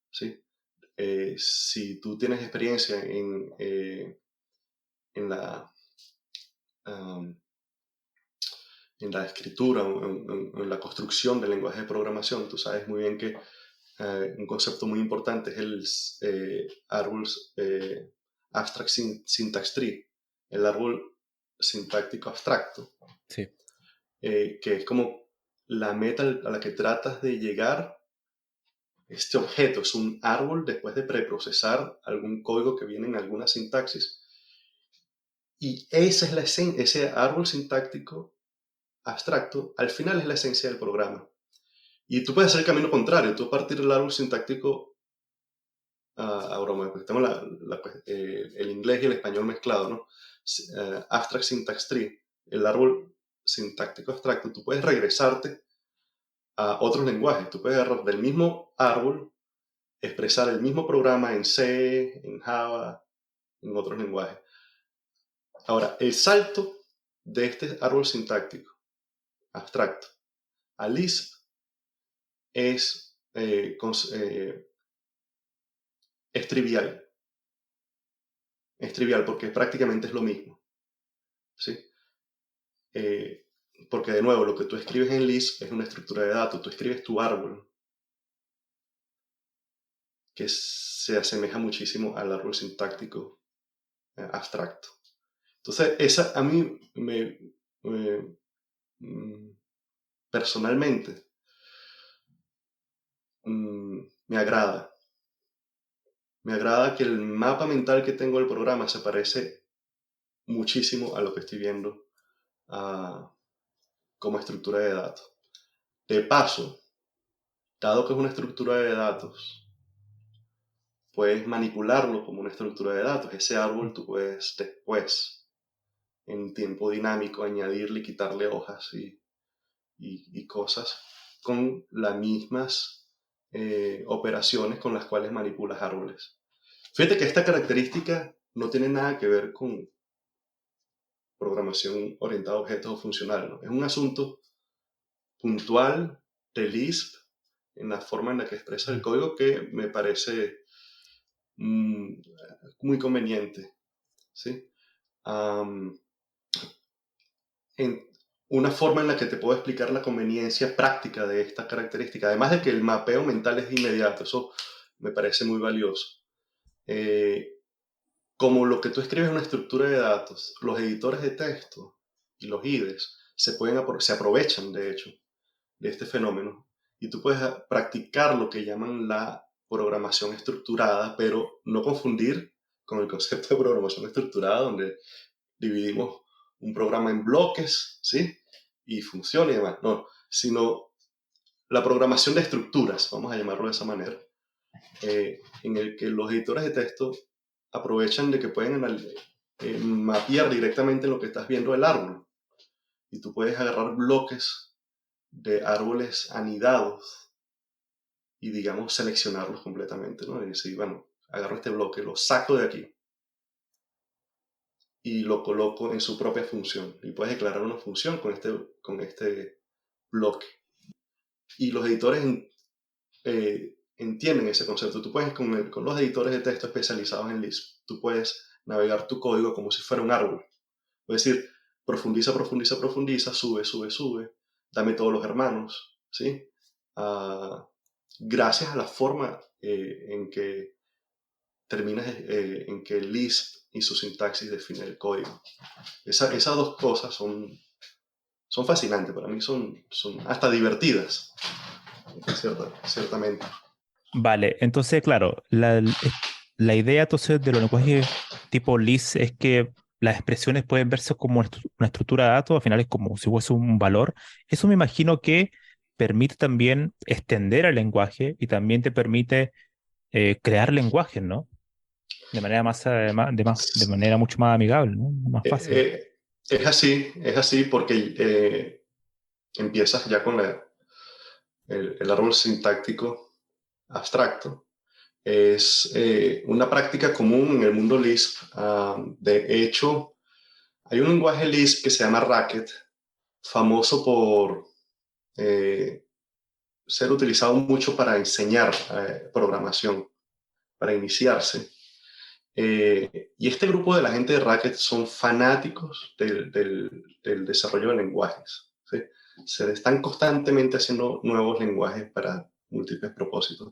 ¿sí? Si tú tienes experiencia en la, um, en la escritura, en la construcción del lenguaje de programación, tú sabes muy bien que un concepto muy importante es el árbol abstract syntax tree, el árbol sintáctico abstracto, Sí. que es como la meta a la que tratas de llegar. Este objeto es un árbol después de preprocesar algún código que viene en alguna sintaxis. Y esa es ese árbol sintáctico abstracto, al final es la esencia del programa. Y tú puedes hacer el camino contrario, tú partir del árbol sintáctico, ahora porque tengo el inglés y el español mezclado, ¿no? Abstract Syntax Tree, el árbol sintáctico abstracto, tú puedes regresarte a otros lenguajes, tú puedes agarrar del mismo árbol, expresar el mismo programa en C, en Java, en otros lenguajes. Ahora, el salto de este árbol sintáctico abstracto a Lisp es trivial. Es trivial porque prácticamente es lo mismo, ¿sí? Eh, Porque de nuevo, lo que tú escribes en Lisp es una estructura de datos. Tú escribes tu árbol, que se asemeja muchísimo al árbol sintáctico abstracto. Entonces, esa a mí mm, personalmente me agrada. Me agrada que el mapa mental que tengo del programa se parece muchísimo a lo que estoy viendo como estructura de datos. De paso, dado que es una estructura de datos, puedes manipularlo como una estructura de datos. Ese árbol tú puedes después, en tiempo dinámico, añadirle y quitarle hojas y cosas con las mismas operaciones con las cuales manipulas árboles. Fíjate que esta característica no tiene nada que ver con programación orientada a objetos o funcional, ¿no? Es un asunto puntual de Lisp en la forma en la que expresa el código que me parece muy conveniente, ¿sí? Um, en una forma en la que te puedo explicar la conveniencia práctica de esta característica, además de que el mapeo mental es inmediato, eso me parece muy valioso. Como lo que tú escribes es una estructura de datos, los editores de texto y los IDEs se aprovechan, de hecho, de este fenómeno y tú puedes practicar lo que llaman la programación estructurada, pero no confundir con el concepto de programación estructurada, donde dividimos un programa en bloques, ¿sí? Y funciona y demás. No, sino la programación de estructuras, vamos a llamarlo de esa manera, en el que los editores de texto aprovechan de que pueden mapear directamente lo que estás viendo del árbol. Y tú puedes agarrar bloques de árboles anidados y, digamos, seleccionarlos completamente, ¿no? Y decir, bueno, agarro este bloque, lo saco de aquí y lo coloco en su propia función. Y puedes declarar una función con este bloque. Y los editores entienden ese concepto. Tú puedes, con los editores de texto especializados en Lisp, tú puedes navegar tu código como si fuera un árbol. Es decir, profundiza, profundiza, profundiza, sube, sube, sube, dame todos los hermanos, ¿sí? Gracias a la forma en que terminas, en que Lisp y su sintaxis define el código. Esas dos cosas son fascinantes, para mí son hasta divertidas, ciertamente. Vale, entonces, claro, la idea entonces de los lenguajes tipo Lisp es que las expresiones pueden verse como una estructura de datos, al final es como si fuese un valor. Eso me imagino que permite también extender el lenguaje y también te permite crear lenguajes, ¿no? De manera de manera mucho más amigable, ¿no? Más fácil. Es así porque empiezas ya con el árbol sintáctico abstracto. Es una práctica común en el mundo Lisp. De hecho, hay un lenguaje Lisp que se llama Racket, famoso por eh, ser utilizado mucho para enseñar programación, para iniciarse. Y este grupo de la gente de Racket son fanáticos del desarrollo de lenguajes. ¿Sí? Se están constantemente haciendo nuevos lenguajes para múltiples propósitos.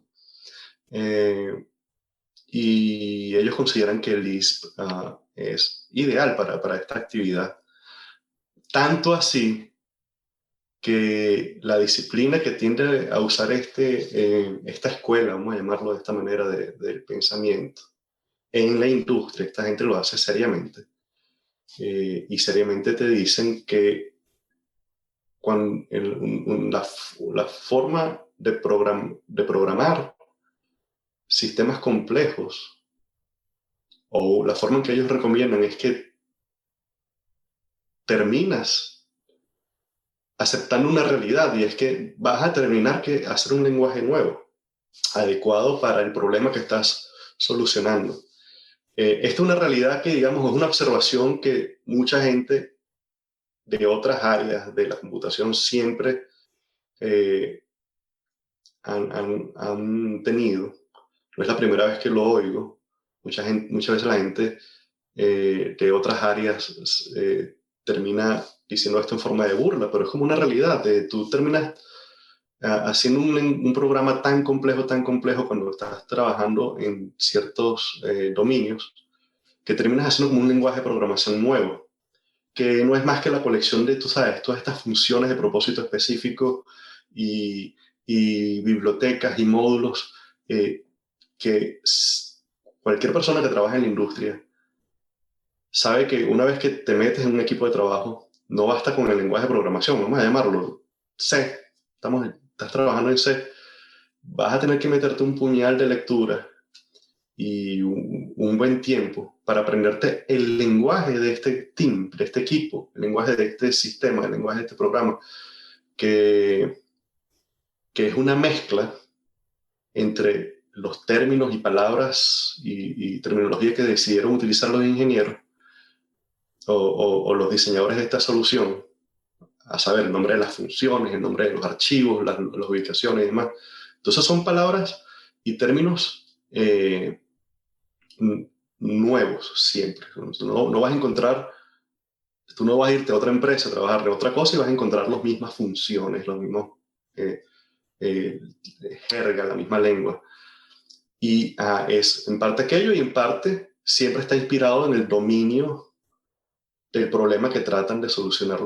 Y ellos consideran que el Lisp es ideal para esta actividad. Tanto así que la disciplina que tiende a usar esta escuela, vamos a llamarlo de esta manera, del pensamiento, en la industria, esta gente lo hace seriamente. Y seriamente te dicen que cuando la forma de programar sistemas complejos, o la forma en que ellos recomiendan, es que terminas aceptando una realidad, y es que vas a terminar que hacer un lenguaje nuevo, adecuado para el problema que estás solucionando. Esta es una realidad que, digamos, es una observación que mucha gente de otras áreas de la computación siempre eh, han tenido. No es la primera vez que lo oigo. Muchas veces la gente de otras áreas termina diciendo esto en forma de burla, pero es como una realidad. Tú terminas haciendo un programa tan complejo cuando estás trabajando en ciertos dominios, que terminas haciendo como un lenguaje de programación nuevo, que no es más que la colección de, tú sabes, todas estas funciones de propósito específico y, y bibliotecas y módulos que cualquier persona que trabaja en la industria sabe que una vez que te metes en un equipo de trabajo, no basta con el lenguaje de programación, vamos a llamarlo C. Estás trabajando en C, vas a tener que meterte un puñal de lectura y un buen tiempo para aprenderte el lenguaje de este team, de este equipo, el lenguaje de este sistema, el lenguaje de este programa, que, que es una mezcla entre los términos y palabras y terminología que decidieron utilizar los ingenieros o los diseñadores de esta solución, a saber, el nombre de las funciones, el nombre de los archivos, las ubicaciones y demás. Entonces son palabras y términos nuevos siempre. No vas a encontrar, tú no vas a irte a otra empresa a trabajar de otra cosa y vas a encontrar las mismas funciones, los mismos eh, eh, jerga, la misma lengua. Y es en parte aquello y en parte siempre está inspirado en el dominio del problema que tratan de solucionar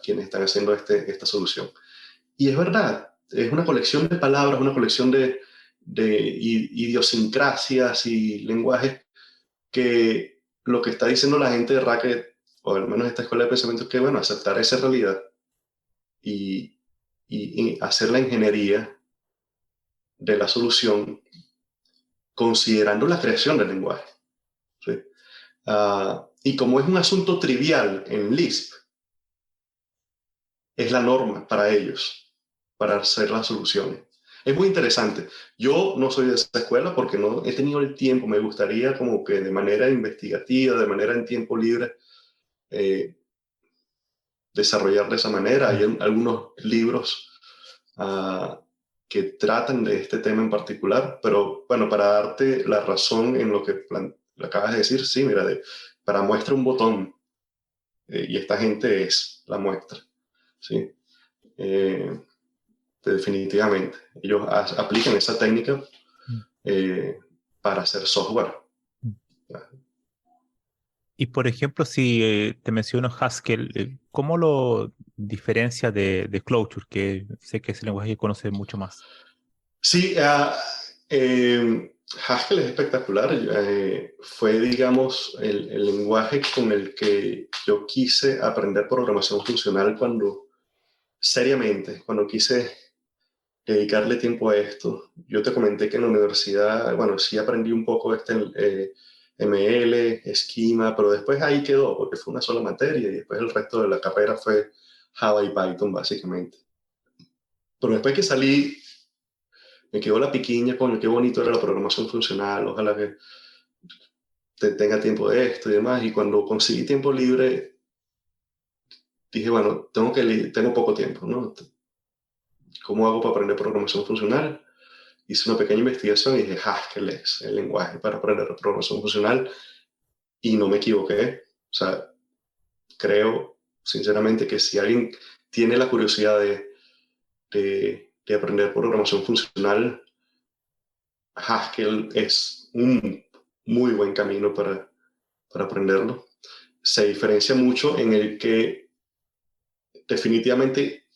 quienes están haciendo esta solución. Y es verdad, es una colección de palabras, una colección de idiosincrasias y lenguajes que lo que está diciendo la gente de Racket, o al menos esta escuela de pensamiento, es que, bueno, aceptar esa realidad y, y hacer la ingeniería de la solución considerando la creación del lenguaje. ¿Sí? Y como es un asunto trivial en Lisp, es la norma para ellos, para hacer las soluciones. Es muy interesante. Yo no soy de esa escuela porque no he tenido el tiempo. Me gustaría como que de manera investigativa, de manera en tiempo libre, eh, desarrollar de esa manera. Hay algunos libros que tratan de este tema en particular, pero bueno, para darte la razón en lo que lo acabas de decir, sí, mira, para muestra un botón, y esta gente es la muestra, ¿sí? Eh, definitivamente. Ellos aplican esa técnica eh, para hacer software. Y por ejemplo, si te menciono Haskell, ¿cómo lo diferencia de Clojure, que sé que es el lenguaje que conoces mucho más? Sí, Haskell es espectacular. Fue, digamos, el lenguaje con el que yo quise aprender programación funcional seriamente, cuando quise dedicarle tiempo a esto. Yo te comenté que en la universidad, bueno, sí aprendí un poco ML, esquema, pero después ahí quedó, porque fue una sola materia y después el resto de la carrera fue Java y Python, básicamente. Pero después que salí, me quedó la piquiña, coño, qué bonito era la programación funcional, ojalá que tenga tiempo de esto y demás. Y cuando conseguí tiempo libre, dije, bueno, tengo poco tiempo, ¿no? ¿Cómo hago para aprender programación funcional? Hice una pequeña investigación y dije, Haskell es el lenguaje para aprender programación funcional y no me equivoqué. O sea, creo sinceramente que si alguien tiene la curiosidad de aprender programación funcional, Haskell es un muy buen camino para aprenderlo. Se diferencia mucho en el que definitivamente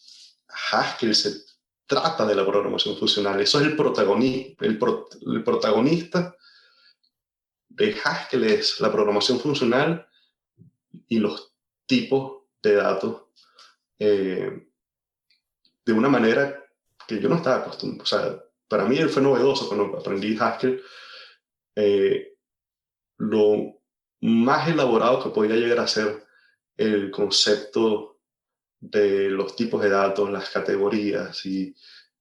Haskell se trata de la programación funcional. Eso es el protagonista de Haskell es la programación funcional y los tipos de datos eh, de una manera que yo no estaba acostumbrado. O sea, para mí fue novedoso cuando aprendí Haskell. Eh, lo más elaborado que podía llegar a ser el concepto de los tipos de datos, las categorías y,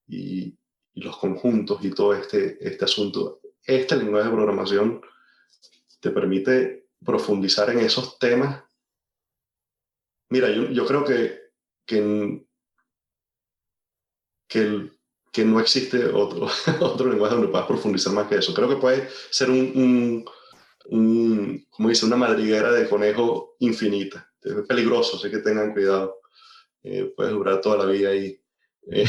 y los conjuntos y todo este asunto. Este lenguaje de programación te permite profundizar en esos temas. Mira, yo creo que, que, que no existe otro, otro lenguaje donde puedas profundizar más que eso. Creo que puede ser como dice, una madriguera de conejo infinita. Es peligroso, así que tengan cuidado. Puedes durar toda la vida ahí eh,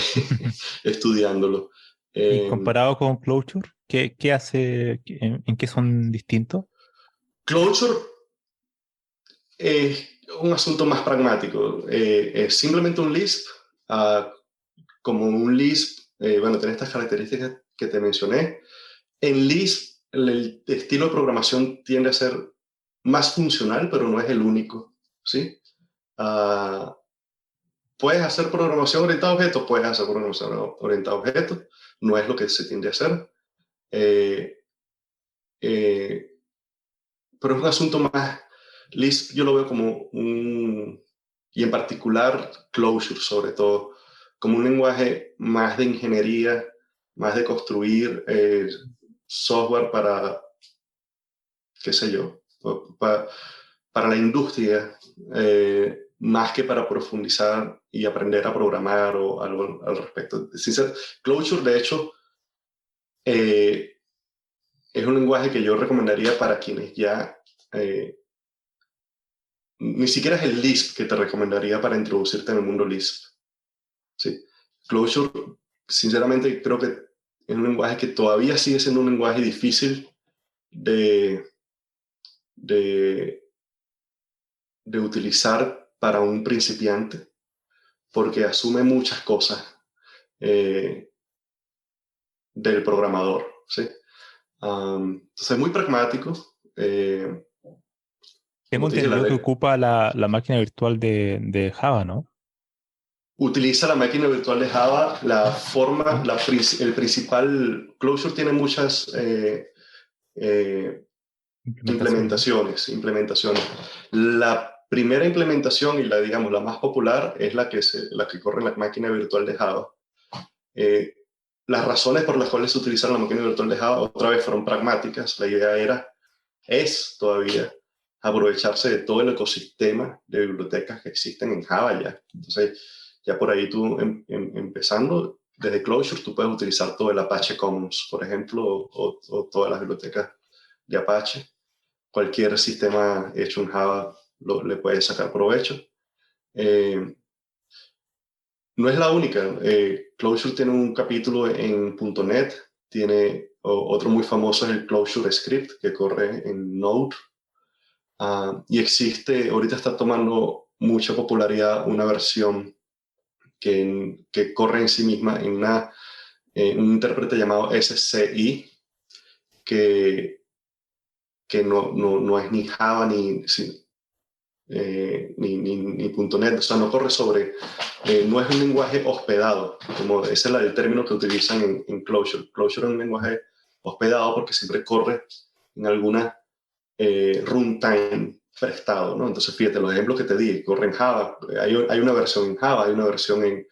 estudiándolo. Y Eh, comparado con Clojure, ¿qué hace, en qué son distintos? Clojure es un asunto más pragmático. Es simplemente un Lisp, como un Lisp, bueno, tiene estas características que te mencioné. En Lisp, el estilo de programación tiende a ser más funcional, pero no es el único, ¿sí? Uh, ¿Puedes hacer programación orientada a objetos? Puedes hacer programación orientada a objetos. No es lo que se tiende a hacer. Eh, eh, pero es un asunto más, Lisp yo lo veo como y en particular Clojure sobre todo, como un lenguaje más de ingeniería, más de construir software para, qué sé yo, para, para la industria, más que para profundizar y aprender a programar o algo al respecto. Clojure, de hecho, eh, es un lenguaje que yo recomendaría para quienes ya ni siquiera es el Lisp que te recomendaría para introducirte en el mundo Lisp. ¿Sí? Clojure, sinceramente, creo que es un lenguaje que todavía sigue siendo un lenguaje difícil de, de, de utilizar para un principiante porque asume muchas cosas eh, del programador. ¿Sí? Entonces es muy pragmático. Tengo Como te dije, entendido que ocupa la máquina virtual de Java, ¿no? utiliza la máquina virtual de Java, la forma, el principal, Clojure tiene muchas Implementación. implementaciones. La primera implementación y la, digamos, la más popular es la que corre en la máquina virtual de Java. Eh, las razones por las cuales se utilizaron la máquina virtual de Java otra vez fueron pragmáticas. La idea es todavía aprovecharse de todo el ecosistema de bibliotecas que existen en Java ya. Entonces, ya por ahí tú empezando desde Clojure, tú puedes utilizar todo el Apache Commons, por ejemplo, o todas las bibliotecas de Apache. Cualquier sistema hecho en Java le puede sacar provecho. Eh, no es la única. Clojure tiene un capítulo en .NET, tiene otro muy famoso es el Clojure Script que corre en Node. Y existe, ahorita está tomando mucha popularidad una versión que corre en sí misma en un intérprete llamado SCI, que, que no es ni Java ni .NET, o sea, no corre no es un lenguaje hospedado, como ese es el término que utilizan en Clojure. Clojure es un lenguaje hospedado porque siempre corre en alguna runtime prestado, ¿no? Entonces, fíjate, los ejemplos que te di, corre en Java, hay una versión en Java, hay una versión en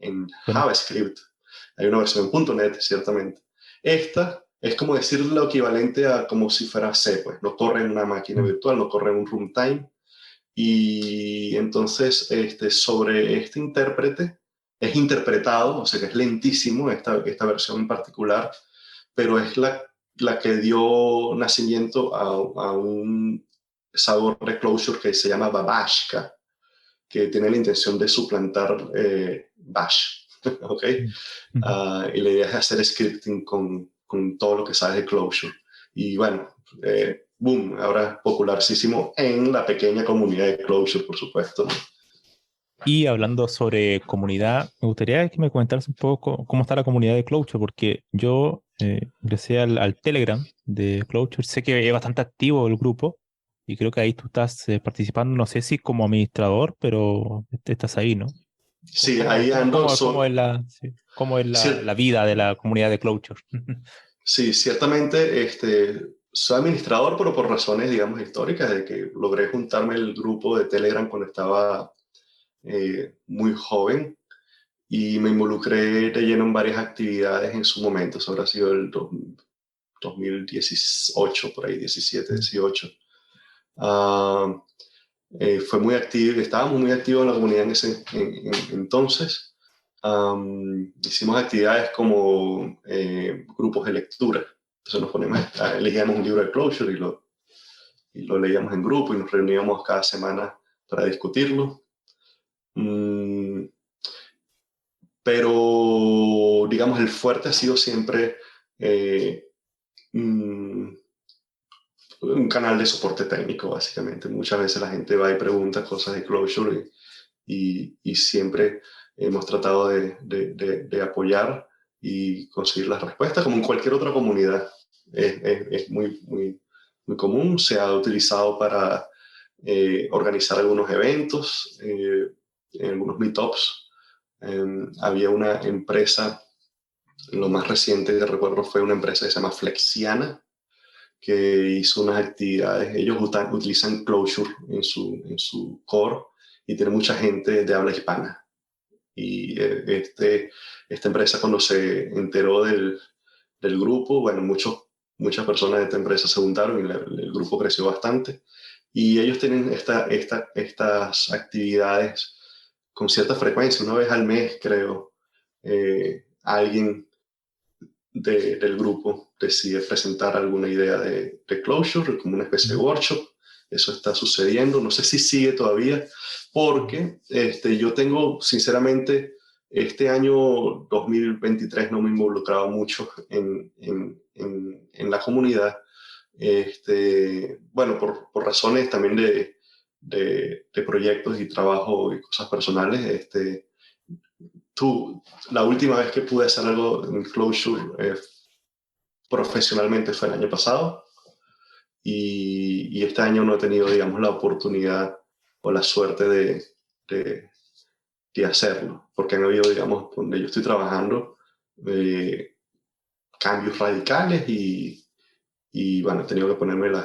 Bueno, JavaScript, hay una versión en .NET, ciertamente. Esta es como decir lo equivalente a como si fuera C, pues, no corre en una máquina mm, virtual, no corre en un runtime, y entonces sobre este intérprete es interpretado, o sea que es lentísimo esta versión en particular, pero es la que dio nacimiento a un sabor de Clojure que se llama Babashka, que tiene la intención de suplantar Bash. ¿Ok? mm, mm. Y la idea es hacer scripting con todo lo que sabes de Clojure. Y bueno, boom, ahora es popularísimo en la pequeña comunidad de Clojure, por supuesto. Y hablando sobre comunidad, me gustaría que me comentaras un poco cómo está la comunidad de Cloudflare, porque yo ingresé al Telegram de Cloudflare, sé que es bastante activo el grupo y creo que ahí tú estás participando, no sé si como administrador, pero estás ahí, ¿no? Sí, ahí ando. Cómo es sí, cómo es la Cier- vida de la comunidad de Cloudflare? sí, ciertamente soy administrador, pero por razones, digamos, históricas, de que logré juntarme el grupo de Telegram cuando estaba muy joven y me involucré de lleno en varias actividades en su momento. Eso habrá sido el 2018, por ahí, 17, 18. Ah, fue muy activo, estábamos muy activos en la comunidad entonces. Hicimos actividades como grupos de lectura. Entonces elegíamos un libro de Clojure y lo leíamos en grupo y nos reuníamos cada semana para discutirlo. Mm, pero, digamos, el fuerte ha sido siempre eh, mm, un canal de soporte técnico, básicamente. Muchas veces la gente va y pregunta cosas de Clojure y siempre hemos tratado de apoyar y conseguir las respuestas, como en cualquier otra comunidad. Es muy común, se ha utilizado para organizar algunos eventos, en algunos meetups. Había una empresa, lo más reciente que recuerdo fue una empresa que se llama Flexiana, que hizo unas actividades. Ellos utilizan Clojure en su core y tiene mucha gente de habla hispana. Y esta empresa, cuando se enteró del grupo, bueno, muchas personas de esta empresa se juntaron y el grupo creció bastante. Y ellos tienen estas actividades con cierta frecuencia, una vez al mes, creo. Alguien del grupo decide presentar alguna idea de Clojure, como una especie de workshop. Eso está sucediendo. No sé si sigue todavía, porque yo tengo, sinceramente, este año 2023 no me he involucrado mucho en la comunidad. Bueno, por razones también de proyectos y trabajo y cosas personales. La última vez que pude hacer algo en Clojure profesionalmente fue el año pasado y este año no he tenido, digamos, la oportunidad o la suerte de que hacerlo, porque han habido, digamos, donde yo estoy trabajando, cambios radicales y bueno, he tenido que ponerme los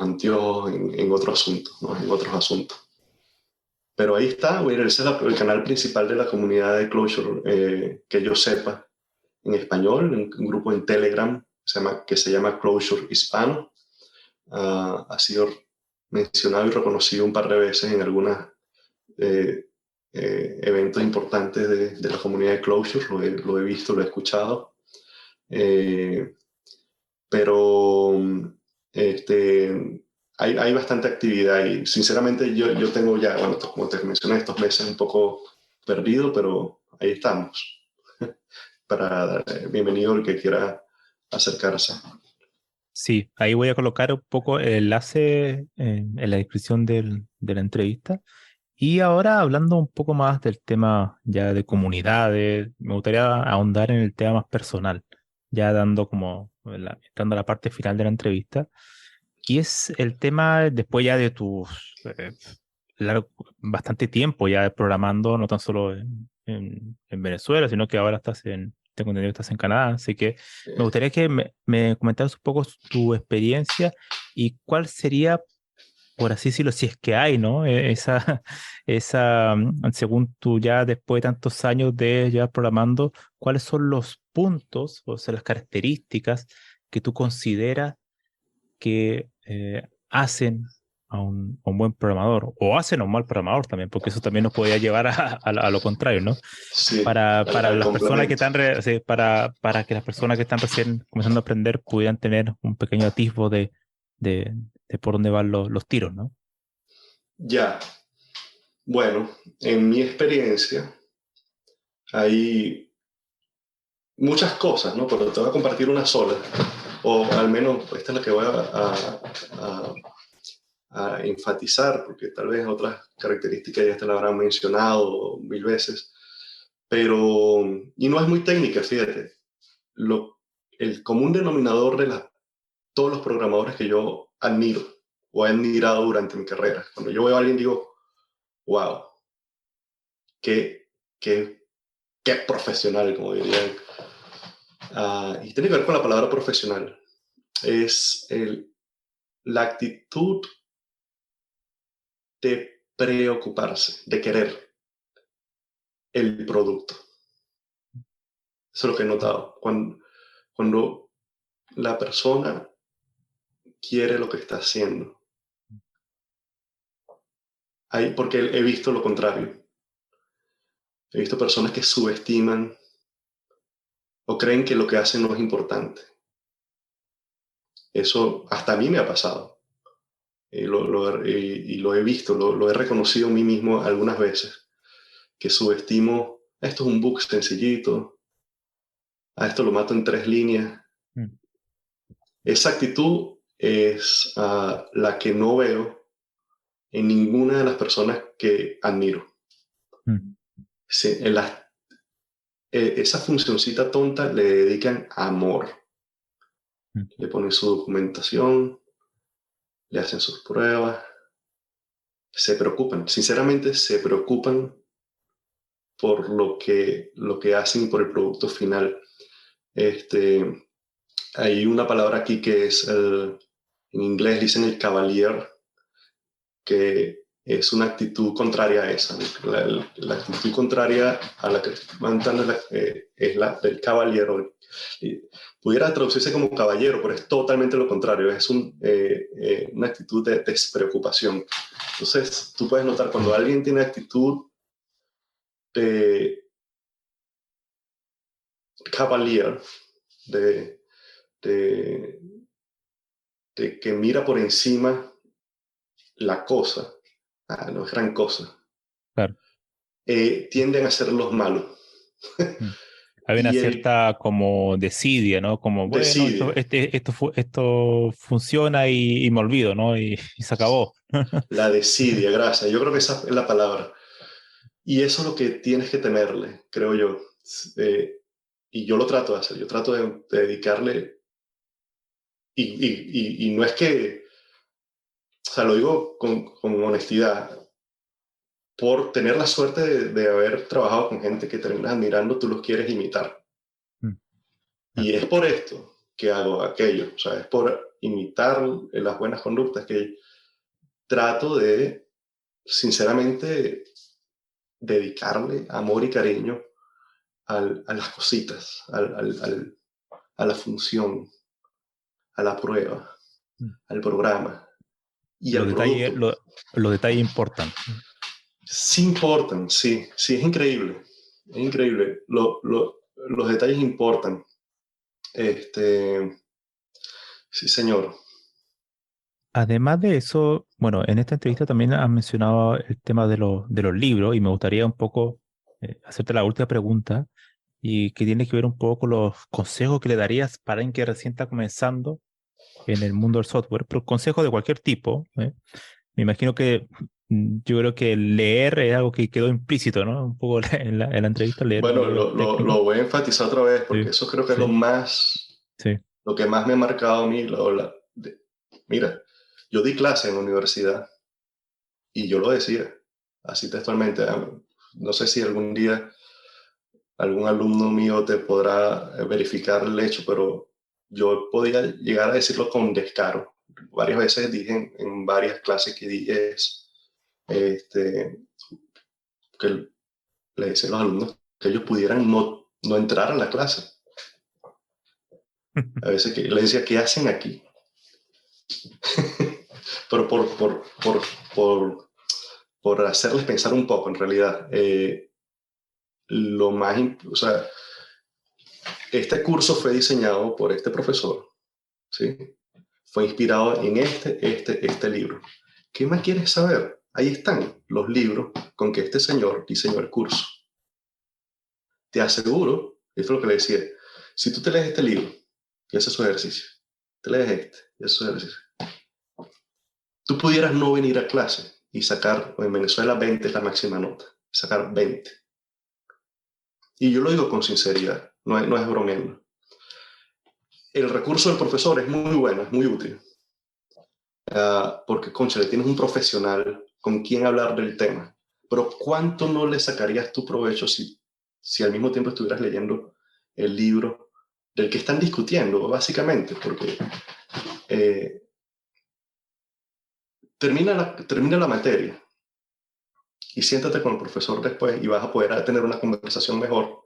anteojos en otro asunto, ¿no? En otros asuntos. Pero ahí está, bueno, ese es el canal principal de la comunidad de Clojure, que yo sepa, en español, un grupo en Telegram que se llama Clojure Hispano. Ha sido mencionado y reconocido un par de veces en algunos eventos importantes de la comunidad de Clojure. Lo he visto, lo he escuchado. Pero hay bastante actividad y sinceramente yo tengo ya, bueno, como te mencioné, estos meses un poco perdido, pero ahí estamos. Para bienvenido el que quiera acercarse. Sí, ahí voy a colocar un poco el enlace en la descripción de la entrevista. Y ahora hablando un poco más del tema ya de comunidades, me gustaría ahondar en el tema más personal, ya dando como, entrando a la parte final de la entrevista. Y es el tema después ya de tus bastante tiempo ya programando, no tan solo en Venezuela, sino que ahora tengo entendido que estás en Canadá. Así que me gustaría que me comentaras un poco tu experiencia y cuál sería, por así decirlo, si es que hay, ¿no? Según tú ya después de tantos años de ya programando, ¿cuáles son los puntos, o sea, las características que tú consideras que hacen a un buen programador o hacen a un mal programador también, porque eso también nos podría llevar a lo contrario, ¿no? Sí, Para al las personas que complemento. están, sí, para que las personas que están recién comenzando a aprender pudieran tener un pequeño atisbo de, de por dónde van los tiros, ¿no? Ya, bueno, en mi experiencia hay muchas cosas, ¿no? Pero te voy a compartir una sola, o al menos esta es la que voy a, a enfatizar, porque tal vez otras características ya te la habrán mencionado mil veces, pero, y no es muy técnica, fíjate, el común denominador de todos los programadores que yo admiro o he admirado durante mi carrera, cuando yo veo a alguien digo, wow, qué, qué, qué profesional, como dirían. Y tiene que ver con la palabra profesional. Es la actitud de preocuparse, de querer el producto. Eso es lo que he notado. Cuando la persona quiere lo que está haciendo. Porque he visto lo contrario. He visto personas que subestiman o creen que lo que hacen no es importante. Eso hasta a mí me ha pasado. Y lo he visto, lo he reconocido a mí mismo algunas veces, que subestimo, esto es un bug sencillito, a esto lo mato en 3 líneas. Mm, Esa actitud es la que no veo en ninguna de las personas que admiro. mm, Sí, esa funcioncita tonta le dedican amor, mm, le ponen su documentación, le hacen sus pruebas, se preocupan, sinceramente se preocupan por lo que hacen y por el producto final. Este, hay una palabra aquí que es, en inglés dicen el cavalier, que es una actitud contraria a esa. La actitud contraria a la que van dando es la del caballero. Pudiera traducirse como caballero, pero es totalmente lo contrario. Es una actitud de despreocupación. Entonces, tú puedes notar cuando alguien tiene actitud de cavalier, de, de, de que mira por encima la cosa, no es gran cosa, claro. tienden a ser los malos. Mm. Hay una Y él cierta como desidia, ¿no? Como, bueno, decide, esto funciona y me olvido, ¿no? Y se acabó. la desidia, gracias. Yo creo que esa es la palabra. Y eso es lo que tienes que temerle, creo yo. Eh, y yo lo trato de hacer, yo trato de dedicarle, y no es que, o sea, lo digo con honestidad, por tener la suerte de haber trabajado con gente que terminas admirando, tú los quieres imitar. Mm. Y es por esto que hago aquello, o sea, es por imitar las buenas conductas que trato de, sinceramente, dedicarle amor y cariño a las cositas, a la función, a la prueba, Mm. al programa y Los al detalles, producto. los detalles importan. Sí importan, sí, sí, es increíble, los detalles importan. Sí, señor. Además de eso, bueno, en esta entrevista también has mencionado el tema de los libros y me gustaría un poco hacerte la última pregunta y que tiene que ver un poco con los consejos que le darías para alguien que recién está comenzando en el mundo del software, pero consejos de cualquier tipo. Me imagino que yo creo que leer es algo que quedó implícito, ¿no? Un poco en la entrevista, leer Bueno, libros técnicos. lo voy a enfatizar otra vez porque Sí, eso creo que es sí, sí. lo que más me ha marcado a mí. Mira, yo di clase en la universidad y yo lo decía, así textualmente. No sé si algún día algún alumno mío te podrá verificar el hecho, pero yo podía llegar a decirlo con descaro. Varias veces dije en varias clases que di este, que le decía a los alumnos que ellos pudieran no entrar a la clase. A veces que les decía, ¿qué hacen aquí? Pero por, por hacerles pensar un poco, en realidad. O sea, este curso fue diseñado por este profesor, ¿sí? Fue inspirado en este libro. ¿Qué más quieres saber? Ahí están los libros con que este señor diseñó el curso. Te aseguro, esto es lo que le decía, si tú te lees este libro y haces su ejercicio, te lees este y haces su ejercicio, tú pudieras no venir a clase y sacar, en Venezuela 20 es la máxima nota, sacar 20. Y yo lo digo con sinceridad, no es bromeando. El recurso del profesor es muy bueno, es muy útil, porque, concha, le tienes un profesional con quien hablar del tema. Pero ¿cuánto no le sacarías tu provecho si al mismo tiempo estuvieras leyendo el libro del que están discutiendo, básicamente? Porque eh, termina la materia y siéntate con el profesor después y vas a poder tener una conversación mejor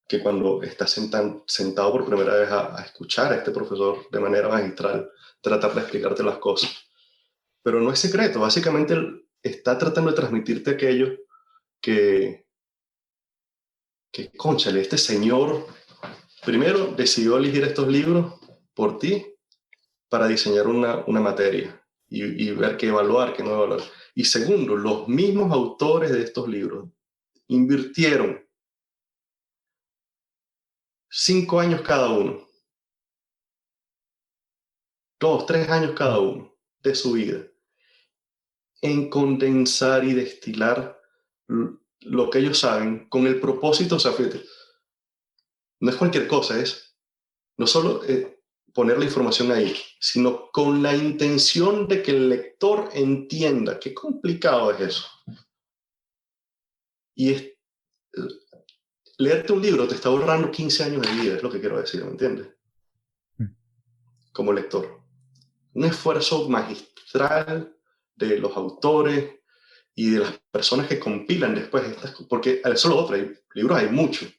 que cuando estás sentado por primera vez a escuchar a este profesor de manera magistral, tratar de explicarte las cosas. Pero no es secreto, básicamente él está tratando de transmitirte aquello que, cónchale, este señor primero decidió elegir estos libros por ti para diseñar una materia y ver qué evaluar, qué no evaluar. Y segundo, los mismos autores de estos libros invirtieron 5 años cada uno, 2, 3 años cada uno de su vida en condensar y destilar lo que ellos saben con el propósito, o sea, fíjate, no es cualquier cosa, es no solo poner la información ahí, sino con la intención de que el lector entienda qué complicado es eso. Y leerte un libro te está ahorrando 15 años de vida, es lo que quiero decir, ¿me entiendes? Mm. Como lector. Un esfuerzo magistral de los autores y de las personas que compilan después estas, porque eso es lo otro, libros hay muchos,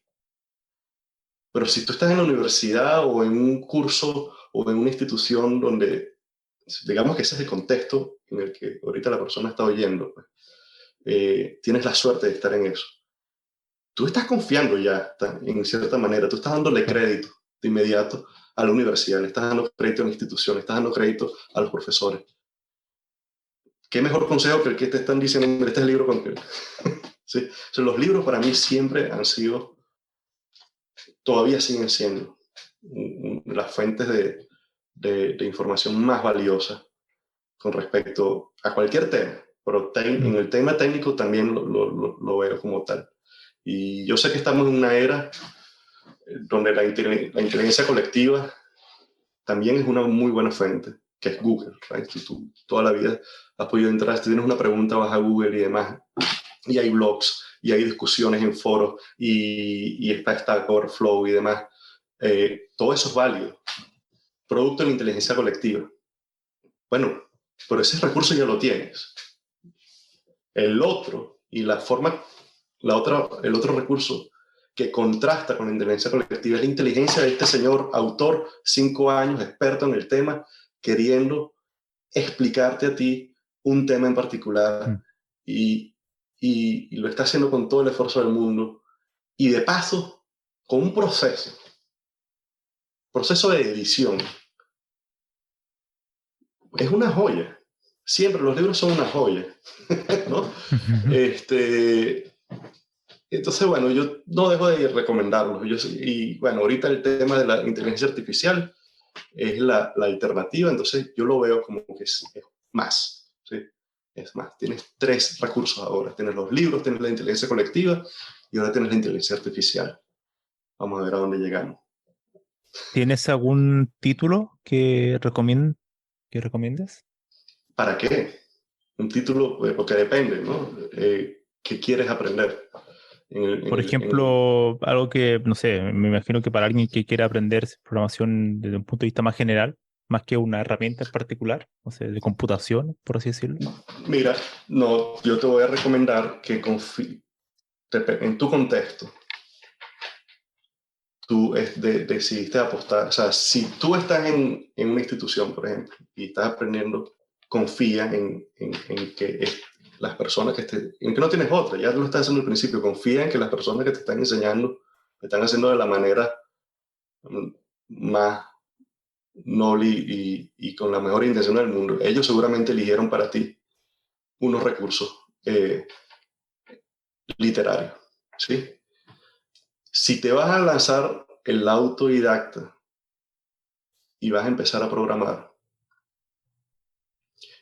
pero si tú estás en la universidad o en un curso o en una institución donde, digamos que ese es el contexto en el que ahorita la persona está oyendo, pues, tienes la suerte de estar en eso. Tú estás confiando ya, en cierta manera, tú estás dándole Claro. crédito de inmediato a la universidad, le estás dando crédito a la institución, le estás dando crédito a los profesores. ¿Qué mejor consejo que el que te están diciendo, mira, este es el libro con que... ¿Sí? O sea, los libros para mí siempre han sido, todavía siguen siendo las fuentes de información más valiosa con respecto a cualquier tema, pero en Mm. el tema técnico también lo veo como tal. Y yo sé que estamos en una era donde la inteligencia colectiva también es una muy buena fuente. que es Google, right? Tú toda la vida has podido entrar, si tienes una pregunta vas a Google y demás, y hay blogs, y hay discusiones en foros, y está Stack Overflow y demás. Todo eso es válido, producto de la inteligencia colectiva. Bueno, pero ese recurso ya lo tienes. El otro, y el otro recurso que contrasta con la inteligencia colectiva es la inteligencia de este señor autor, 5 años, experto en el tema, queriendo explicarte a ti un tema en particular y lo está haciendo con todo el esfuerzo del mundo y de paso con un proceso de edición. Es una joya. Siempre los libros son una joya, ¿no? Entonces, bueno, yo no dejo de recomendarlos. Y bueno, ahorita el tema de la inteligencia artificial es la alternativa, entonces yo lo veo como que es más, ¿sí? Es más, tienes 3 recursos ahora. Tienes los libros, tienes la inteligencia colectiva y ahora tienes la inteligencia artificial. Vamos a ver a dónde llegamos. ¿Tienes algún título que recomiendes? ¿Para qué? Un título, porque depende, ¿no? ¿Qué quieres aprender? Por ejemplo, algo que, no sé, me imagino que para alguien que quiera aprender programación desde un punto de vista más general, más que una herramienta en particular, no sé, de computación, por así decirlo. Mira, no, yo te voy a recomendar que en tu contexto, tú decidiste apostar. O sea, si tú estás en una institución, por ejemplo, y estás aprendiendo, confía en que las personas en que no tienes otra, ya lo estás haciendo al principio, confía en que las personas que te están enseñando lo están haciendo de la manera más noble y con la mejor intención del mundo. Ellos seguramente eligieron para ti unos recursos literarios, ¿sí? Si te vas a lanzar el autodidacta y vas a empezar a programar,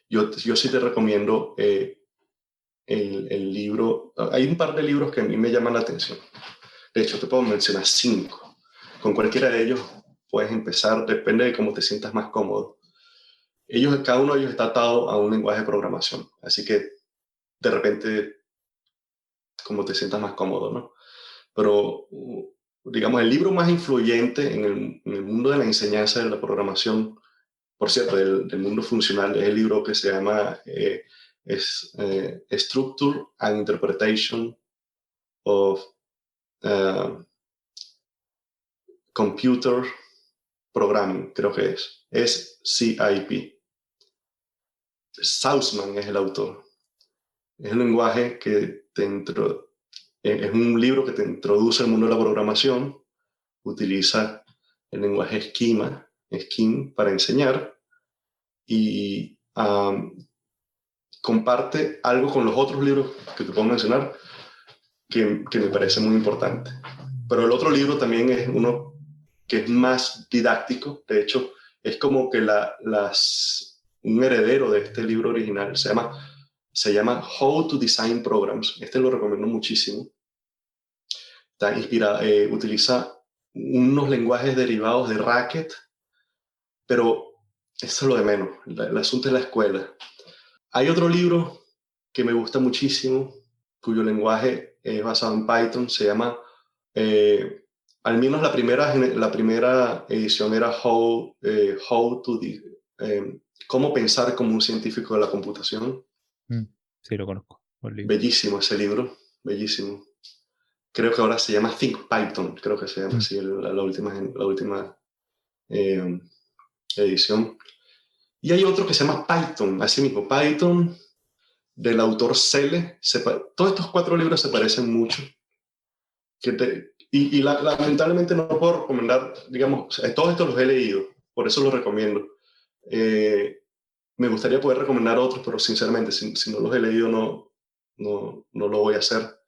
yo sí te recomiendo el libro. Hay un par de libros que a mí me llaman la atención. De hecho, te puedo mencionar 5. Con cualquiera de ellos puedes empezar, depende de cómo te sientas más cómodo. Cada uno de ellos está atado a un lenguaje de programación, así que de repente, como te sientas más cómodo, ¿no? Pero, digamos, el libro más influyente en el mundo de la enseñanza de la programación, por cierto, del mundo funcional, es el libro que se llama Structure and Interpretation of Computer Programming, creo que es CIP. Salzman es el autor. Es un lenguaje que es un libro que te introduce al mundo de la programación, utiliza el lenguaje Scheme para enseñar y comparte algo con los otros libros que te puedo mencionar que me parece muy importante. Pero el otro libro también es uno que es más didáctico, de hecho es como que un heredero de este libro original, se llama How to Design Programs. Este lo recomiendo muchísimo. Está inspirado, utiliza unos lenguajes derivados de Racket, pero eso es lo de menos. El asunto es la escuela. Hay otro libro que me gusta muchísimo, cuyo lenguaje es basado en Python, se llama, al menos la primera edición era Cómo pensar como un científico de la computación. Sí, lo conozco. Bellísimo ese libro, bellísimo. Creo que ahora se llama Think Python, creo que se llama así la última edición. Y hay otro que se llama Python, así mismo, Python, del autor Cele. Todos estos 4 libros se parecen mucho. Lamentablemente no puedo recomendar, digamos, todos estos los he leído, por eso los recomiendo. Me gustaría poder recomendar otros, pero sinceramente, si no los he leído, no lo voy a hacer.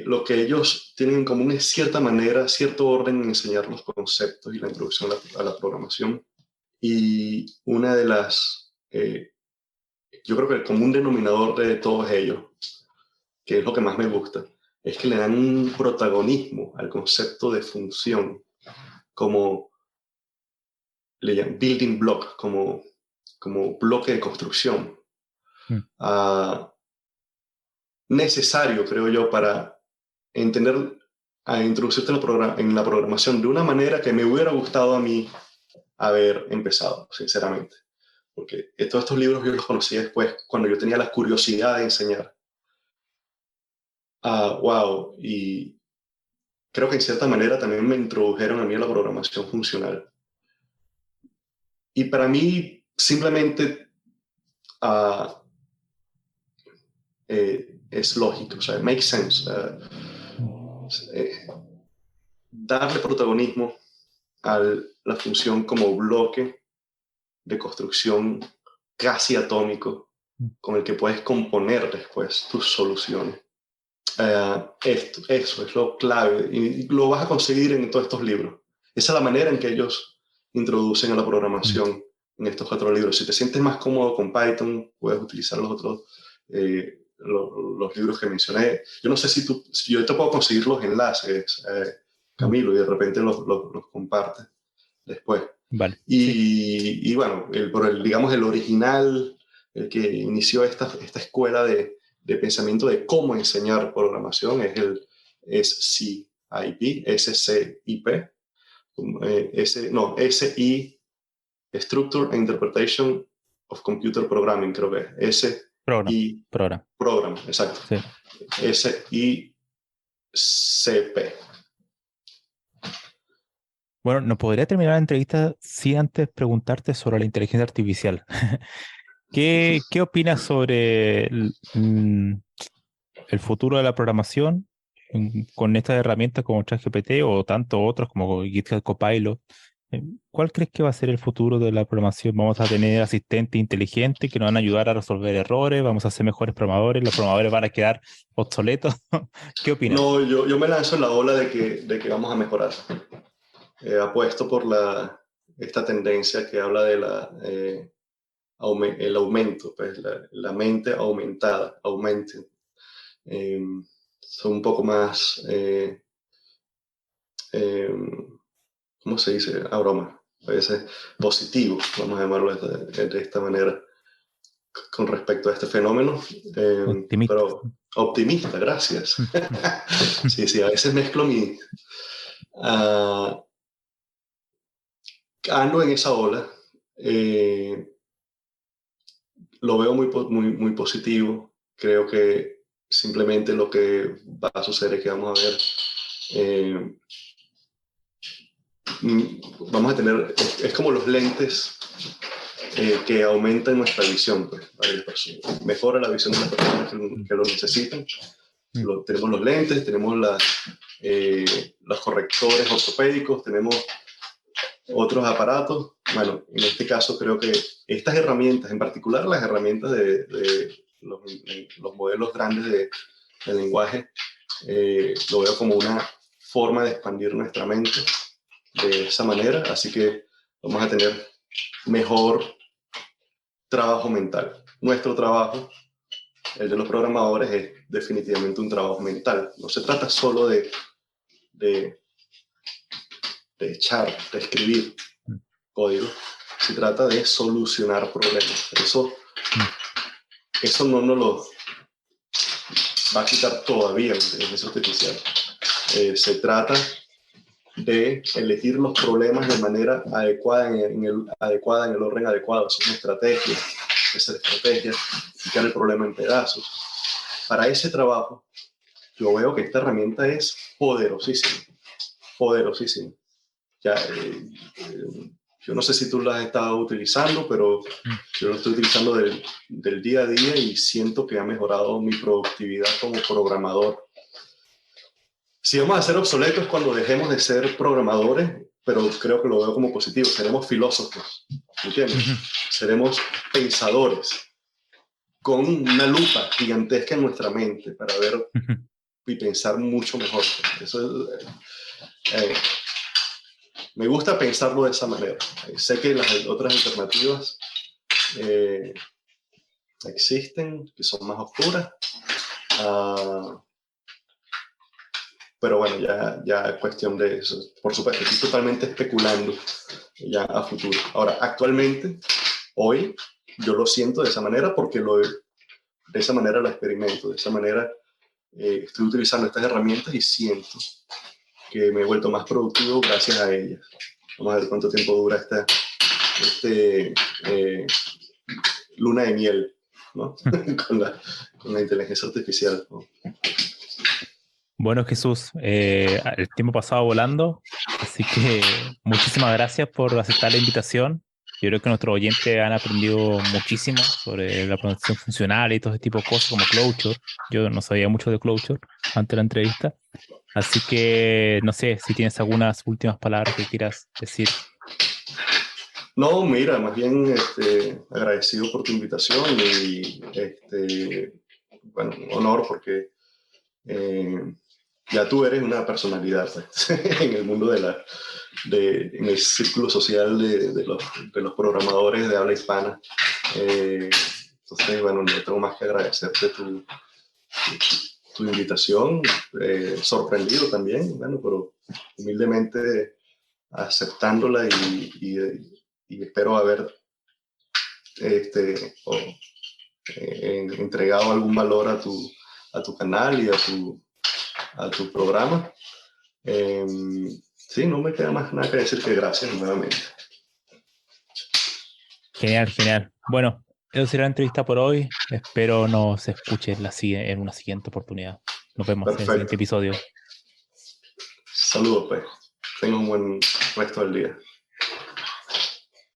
Lo que ellos tienen en común es cierta manera, cierto orden en enseñar los conceptos y la introducción a la programación. Y una de yo creo que el común denominador de todos ellos, que es lo que más me gusta, es que le dan un protagonismo al concepto de función, como le llaman building block, como como bloque de construcción. Mm. Necesario, creo yo, para entender, a introducirte en la programación de una manera que me hubiera gustado a mí haber empezado, sinceramente. Porque todos estos libros yo los conocí después, cuando yo tenía la curiosidad de enseñar. Wow, y creo que en cierta manera también me introdujeron a mí a la programación funcional. Y para mí, simplemente es lógico, o sea, it makes sense. Darle protagonismo a la función como bloque de construcción casi atómico con el que puedes componer después tus soluciones. Eso es lo clave y lo vas a conseguir en todos estos libros. Esa es la manera en que ellos introducen a la programación en estos 4 libros. Si te sientes más cómodo con Python, puedes utilizar los otros los libros que mencioné. Yo no sé si yo te puedo conseguir los enlaces, Camilo, y de repente los compartes después. Vale. Y bueno, digamos el original, el que inició esta escuela de pensamiento de cómo enseñar programación es SCIP, SCIP, SI, Structure and Interpretation of Computer Programming, creo que es SI, Program, exacto, sí. SICP. Bueno, no podría terminar la entrevista sin antes preguntarte sobre la inteligencia artificial. ¿Qué opinas sobre el futuro de la programación con estas herramientas como ChatGPT o tantos otros como GitHub Copilot? ¿Cuál crees que va a ser el futuro de la programación? ¿Vamos a tener asistentes inteligentes que nos van a ayudar a resolver errores? ¿Vamos a ser mejores programadores? ¿Los programadores van a quedar obsoletos? ¿Qué opinas? No, yo me lanzo en la ola de que vamos a mejorar. Apuesto por esta tendencia que habla de el aumento, pues la mente aumentada, augmented. Son un poco más, ¿cómo se dice? Broma. A veces positivo, vamos a llamarlo de esta manera, con respecto a este fenómeno. Optimista. Pero optimista, gracias. Sí, a veces mezclo ando en esa ola. Lo veo muy positivo. Creo que simplemente lo que va a suceder es que vamos a ver, vamos a tener, es como los lentes que aumentan nuestra visión, pues, mejora la visión de las personas que lo necesitan. Tenemos los lentes, tenemos los correctores ortopédicos, tenemos otros aparatos. Bueno, en este caso creo que estas herramientas, en particular las herramientas de los modelos grandes de lenguaje, lo veo como una forma de expandir nuestra mente de esa manera, así que vamos a tener mejor trabajo mental. Nuestro trabajo, el de los programadores, es definitivamente un trabajo mental. No se trata solo de echar, de escribir código, se trata de solucionar problemas. Eso no nos lo va a quitar todavía la inteligencia artificial. Se trata de elegir los problemas de manera adecuada, en el orden adecuado. Es una estrategia, quitar el problema en pedazos. Para ese trabajo, yo veo que esta herramienta es poderosísima. Ya, yo no sé si tú la has estado utilizando, pero yo lo estoy utilizando del día a día y siento que ha mejorado mi productividad como programador. Si vamos a ser obsoletos cuando dejemos de ser programadores, pero creo que lo veo como positivo. Seremos filósofos, ¿entiendes? Seremos pensadores con una lupa gigantesca en nuestra mente para ver y pensar mucho mejor. Eso es, me gusta pensarlo de esa manera. Sé que las otras alternativas existen, que son más oscuras. Pero bueno, ya es cuestión de eso. Por supuesto, estoy totalmente especulando ya a futuro. Ahora, actualmente, hoy, yo lo siento de esa manera porque de esa manera lo experimento, de esa manera estoy utilizando estas herramientas y siento que me he vuelto más productivo gracias a ellas. Vamos a ver cuánto tiempo dura esta luna de miel, ¿no? con la inteligencia artificial, ¿no? Bueno, Jesús, el tiempo pasado volando, así que muchísimas gracias por aceptar la invitación. Yo creo que nuestros oyentes han aprendido muchísimo sobre la programación funcional y todo ese tipo de cosas como Clojure. Yo no sabía mucho de Clojure antes de la entrevista, así que no sé si tienes algunas últimas palabras que quieras decir. No, mira, más bien agradecido por tu invitación y bueno, un honor porque ya tú eres una personalidad pues, en el mundo en el círculo social de los programadores de habla hispana. Entonces, bueno, no tengo más que agradecerte tu invitación, sorprendido también, bueno, pero humildemente aceptándola y espero haber entregado algún valor a tu canal y a tu programa. Sí, no me queda más nada que decir que gracias nuevamente. Genial, genial. Bueno, eso será la entrevista por hoy. Espero nos escuchen en una siguiente oportunidad. Nos vemos en el siguiente Perfecto. episodio. Saludos, pues. Tenga un buen resto del día.